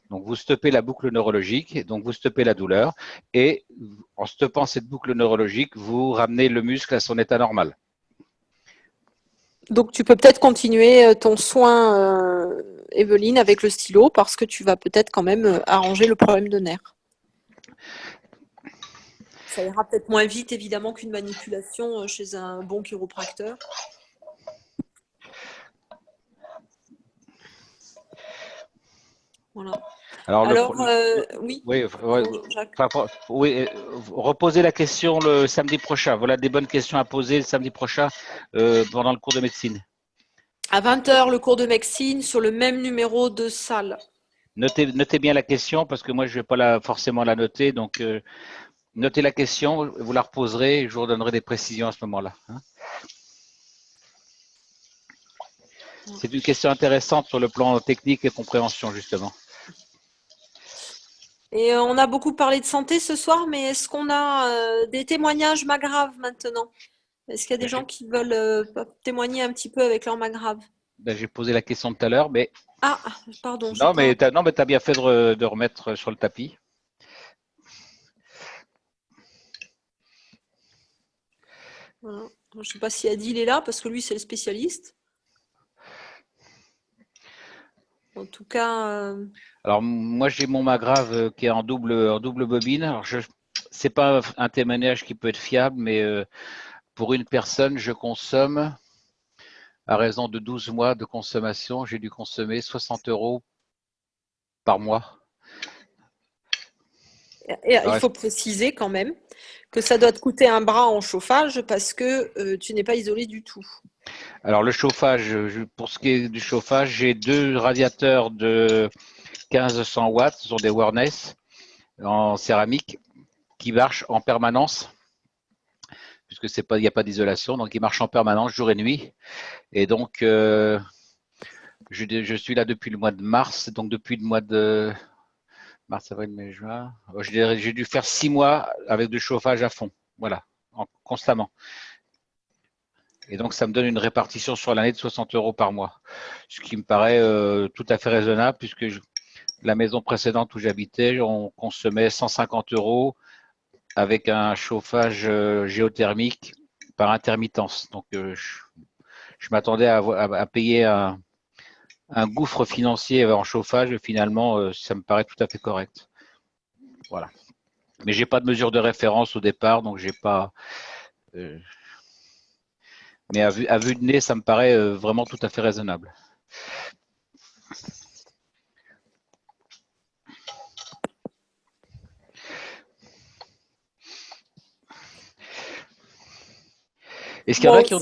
Donc vous stoppez la boucle neurologique, donc vous stoppez la douleur, et en stoppant cette boucle neurologique, vous ramenez le muscle à son état normal. Donc tu peux peut-être continuer ton soin, Evelyne, avec le stylo, parce que tu vas peut-être quand même arranger le problème de nerf. Ça ira peut-être moins vite, évidemment, qu'une manipulation chez un bon chiropracteur. Voilà. Alors oui. Oui, reposez la question le samedi prochain. Voilà des bonnes questions à poser le samedi prochain pendant le cours de médecine. À 20h, le cours de médecine sur le même numéro de salle. Notez bien la question parce que moi, je ne vais pas forcément la noter. Donc, notez la question, vous la reposerez et je vous donnerai des précisions à ce moment-là. Hein. C'est une question intéressante sur le plan technique et compréhension, justement. Et on a beaucoup parlé de santé ce soir, mais est-ce qu'on a des témoignages magraves maintenant? Est-ce qu'il y a des gens qui veulent témoigner un petit peu avec leur magrave? J'ai posé la question tout à l'heure, mais… Ah, pardon. Non, mais tu as bien fait de remettre sur le tapis. Voilà. Je ne sais pas si Adil est là, parce que lui, c'est le spécialiste. En tout cas… Alors, moi, j'ai mon magrave qui est en double bobine. Alors, c'est pas un témoignage qui peut être fiable, mais pour une personne, je consomme, à raison de 12 mois de consommation, j'ai dû consommer 60 € par mois. Et il faut préciser quand même que ça doit te coûter un bras en chauffage parce que tu n'es pas isolé du tout. Alors, le chauffage, pour ce qui est du chauffage, j'ai 2 radiateurs de 1500 watts, ce sont des Warness en céramique qui marchent en permanence, puisque il n'y a pas d'isolation, donc ils marchent en permanence jour et nuit. Et donc, je suis là depuis le mois de mars, donc depuis le mois de mars, avril, mai, juin. J'ai dû faire 6 mois avec du chauffage à fond, voilà, constamment. Et donc, ça me donne une répartition sur l'année de 60 € par mois, ce qui me paraît tout à fait raisonnable, puisque la maison précédente où j'habitais, on consommait 150 € avec un chauffage géothermique par intermittence. Donc, je m'attendais à payer un gouffre financier en chauffage. Finalement, ça me paraît tout à fait correct. Voilà. Mais j'ai pas de mesure de référence au départ, donc j'ai pas. Mais à vue de nez, ça me paraît vraiment tout à fait raisonnable. Est-ce qu'il y en a qui ont…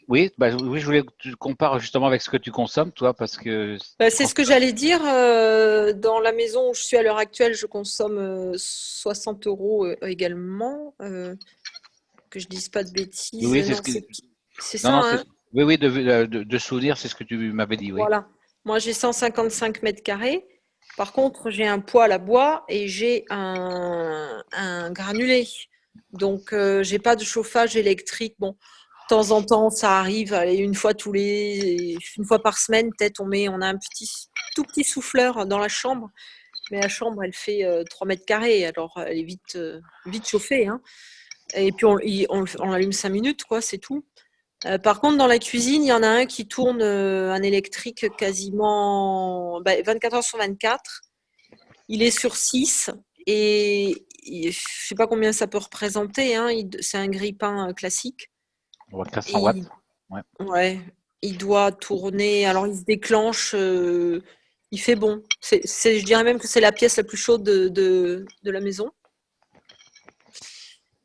Oui, oui, je voulais que tu compares justement avec ce que tu consommes, toi, parce que… c'est ce que j'allais dire. Dans la maison où je suis à l'heure actuelle, je consomme 60 € également. que je dise pas de bêtises. Oui, c'est Non, ce que. c'est Non, ça, non, hein? oui, oui, de souvenir, c'est ce que tu m'avais dit, oui. Voilà. Moi, j'ai 155 mètres carrés. Par contre, j'ai un poêle à bois et j'ai un granulé. Donc, j'ai pas de chauffage électrique. Bon, de temps en temps, ça arrive. Allez, une fois par semaine, peut-être, on a un tout petit souffleur dans la chambre. Mais la chambre, elle fait 3 mètres carrés. Alors, elle est vite chauffée, hein. Et puis, on l'allume 5 minutes, quoi, c'est tout. Par contre, dans la cuisine, il y en a un qui tourne un électrique quasiment 24 heures sur 24. Il est sur 6 et je ne sais pas combien ça peut représenter, hein. C'est un grille-pain classique. On voit 400 watts. Ouais. Ouais, il doit tourner. Alors, il se déclenche. Il fait bon. Je dirais même que c'est la pièce la plus chaude de la maison.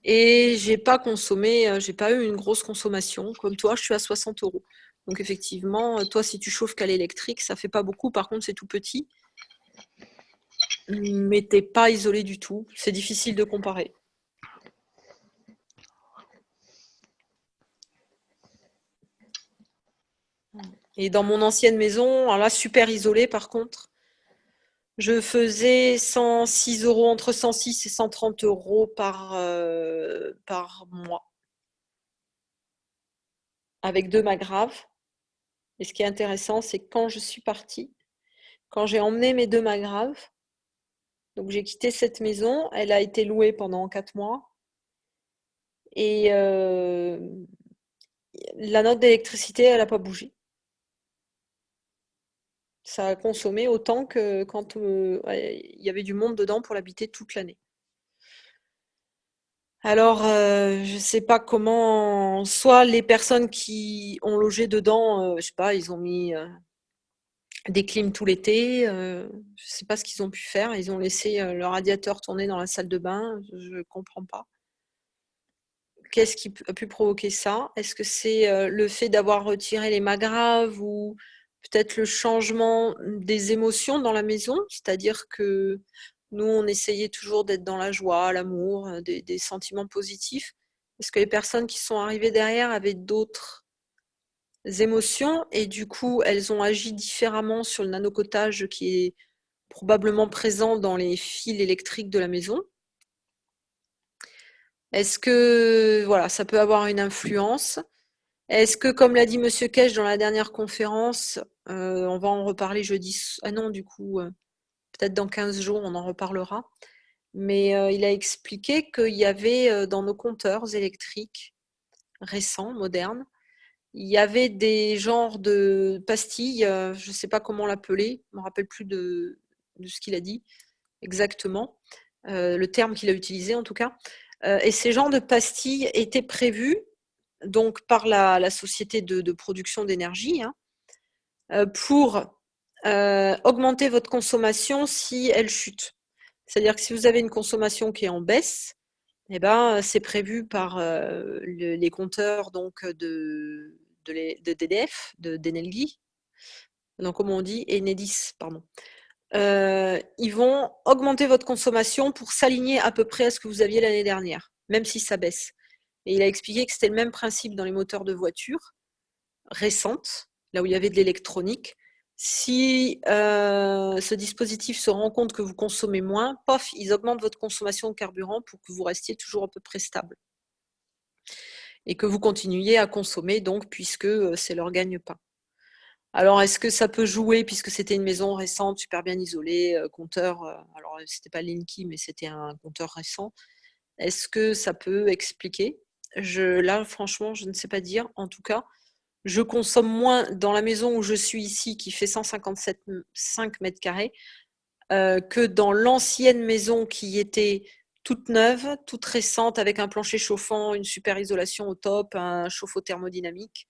Et j'ai pas eu une grosse consommation. Comme toi, je suis à 60 €. Donc effectivement, toi, si tu chauffes qu'à l'électrique, ça fait pas beaucoup. Par contre, c'est tout petit. Mais t'es pas isolé du tout. C'est difficile de comparer. Et dans mon ancienne maison, alors là, super isolé par contre, je faisais 106 €, entre 106 et 130 € par mois. Avec 2 magraves. Et ce qui est intéressant, c'est que quand je suis partie, quand j'ai emmené mes 2 magraves, donc j'ai quitté cette maison, elle a été louée pendant 4 mois. Et la note d'électricité, elle n'a pas bougé. Ça a consommé autant que quand il y avait du monde dedans pour l'habiter toute l'année. Alors, je ne sais pas comment, soit les personnes qui ont logé dedans, je ne sais pas, ils ont mis des clims tout l'été, je ne sais pas ce qu'ils ont pu faire, ils ont laissé le radiateur tourner dans la salle de bain, je ne comprends pas. Qu'est-ce qui a pu provoquer ça? Est-ce que c'est le fait d'avoir retiré les magraves ou peut-être le changement des émotions dans la maison? C'est-à-dire que nous, on essayait toujours d'être dans la joie, l'amour, des sentiments positifs. Est-ce que les personnes qui sont arrivées derrière avaient d'autres émotions et du coup, elles ont agi différemment sur le nanocotage qui est probablement présent dans les fils électriques de la maison? Est-ce que voilà, ça peut avoir une influence? Est-ce que, comme l'a dit Monsieur Kech dans la dernière conférence, on va en reparler jeudi. Ah non, du coup, peut-être dans 15 jours, on en reparlera. Mais il a expliqué qu'il y avait dans nos compteurs électriques récents, modernes, il y avait des genres de pastilles, je ne sais pas comment l'appeler, je ne me rappelle plus de ce qu'il a dit exactement, le terme qu'il a utilisé en tout cas. Et ces genres de pastilles étaient prévus donc par la société de production d'énergie pour augmenter votre consommation si elle chute. C'est-à-dire que si vous avez une consommation qui est en baisse, eh ben, c'est prévu par les compteurs donc, d'EDF, d'Enelgi, donc comment on dit, Enedis, pardon. Ils vont augmenter votre consommation pour s'aligner à peu près à ce que vous aviez l'année dernière, même si ça baisse. Et il a expliqué que c'était le même principe dans les moteurs de voitures récentes, là où il y avait de l'électronique. Si ce dispositif se rend compte que vous consommez moins, pof, ils augmentent votre consommation de carburant pour que vous restiez toujours à peu près stable. Et que vous continuiez à consommer, donc, puisque c'est leur gagne-pain. Alors, est-ce que ça peut jouer, puisque c'était une maison récente, super bien isolée, compteur, alors c'était pas Linky, mais c'était un compteur récent. Est-ce que ça peut expliquer? Là, franchement, je ne sais pas dire. En tout cas, je consomme moins dans la maison où je suis ici, qui fait 157,5 mètres carrés, que dans l'ancienne maison qui était toute neuve, toute récente, avec un plancher chauffant, une super isolation au top, un chauffe-eau thermodynamique.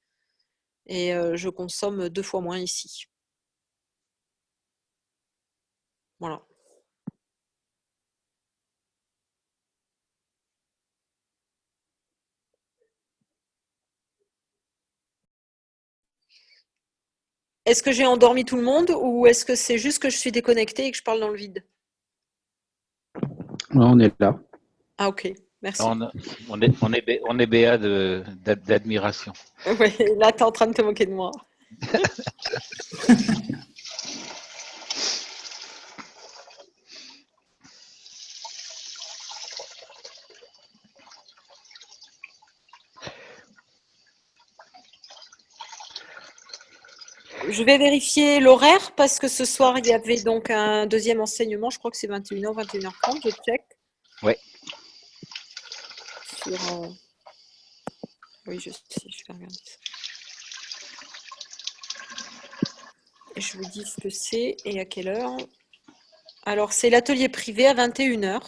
Et je consomme 2 fois moins ici. Voilà. Est-ce que j'ai endormi tout le monde ou est-ce que c'est juste que je suis déconnectée et que je parle dans le vide? Ouais, on est là. Ah ok. Merci. On est béat d'admiration. Oui, là, tu es en train de te moquer de moi. Je vais vérifier l'horaire parce que ce soir, il y avait donc un deuxième enseignement. Je crois que c'est 21h, 21h30. Je check. Oui. Oui, je vais regarder ça. Et je vous dis ce que c'est et à quelle heure. Alors, c'est l'atelier privé à 21h.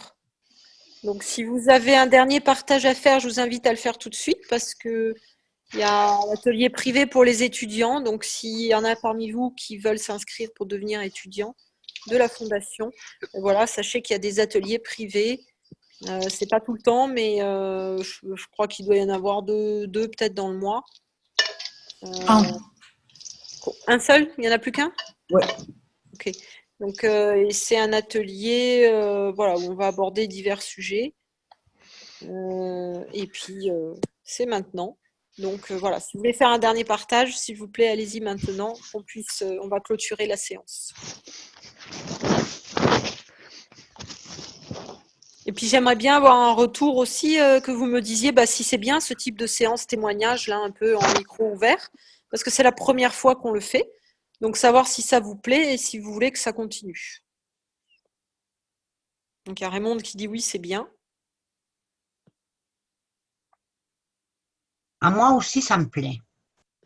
Donc, si vous avez un dernier partage à faire, je vous invite à le faire tout de suite parce que il y a un atelier privé pour les étudiants. Donc, s'il y en a parmi vous qui veulent s'inscrire pour devenir étudiant de la Fondation, voilà, sachez qu'il y a des ateliers privés. C'est pas tout le temps, mais je crois qu'il doit y en avoir deux peut-être dans le mois. Un seul? Il n'y en a plus qu'un? Ouais. Ok. Donc, c'est un atelier voilà, où on va aborder divers sujets. Et puis, c'est maintenant. Donc, voilà, si vous voulez faire un dernier partage, s'il vous plaît, allez-y maintenant. On va clôturer la séance. Et puis, j'aimerais bien avoir un retour aussi, que vous me disiez si c'est bien ce type de séance témoignage, là, un peu en micro ouvert, parce que c'est la première fois qu'on le fait. Donc, savoir si ça vous plaît et si vous voulez que ça continue. Donc, il y a Raymond qui dit oui, c'est bien. À moi aussi, ça me plaît.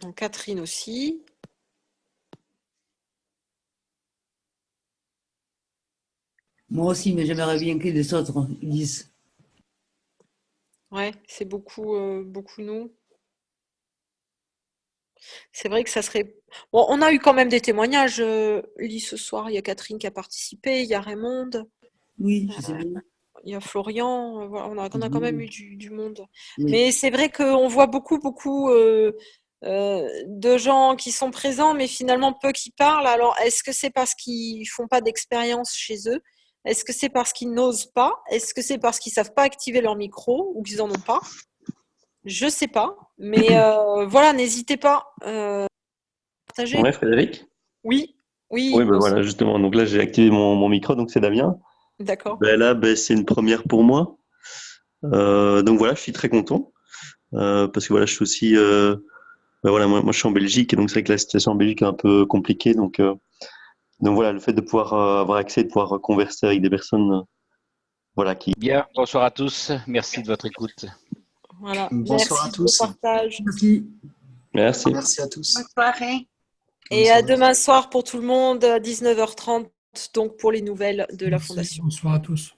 Donc, Catherine aussi. Moi aussi, mais j'aimerais bien que les autres disent. Ouais, c'est beaucoup, beaucoup nous. C'est vrai que ça serait... Bon, on a eu quand même des témoignages, Lise, ce soir. Il y a Catherine qui a participé, il y a Raymond. Oui, je sais bien. Il y a Florian. Voilà, on a quand même eu du monde. Oui. Mais c'est vrai qu'on voit beaucoup de gens qui sont présents, mais finalement peu qui parlent. Alors, est-ce que c'est parce qu'ils ne font pas d'expérience chez eux? Est-ce que c'est parce qu'ils n'osent pas? Est-ce que c'est parce qu'ils ne savent pas activer leur micro ou qu'ils n'en ont pas? Je ne sais pas. Mais voilà, n'hésitez pas à partager. Ouais, Frédéric? Oui, oui. Oui, ben voilà, justement. Donc là, j'ai activé mon micro, donc c'est Damien. D'accord. Ben là, c'est une première pour moi. Donc voilà, je suis très content. Parce que voilà, je suis aussi... ben voilà, moi, je suis en Belgique, et donc c'est vrai que la situation en Belgique est un peu compliquée. Donc voilà, le fait de pouvoir avoir accès, de pouvoir converser avec des personnes voilà, qui... Bien, bonsoir à tous. Merci de votre écoute. Voilà. Bonsoir à tous. Partage. Merci. Merci. Merci à tous. Bonne soirée. Et à demain soir pour tout le monde, à 19h30, donc pour les nouvelles de la Fondation. Bonsoir à tous.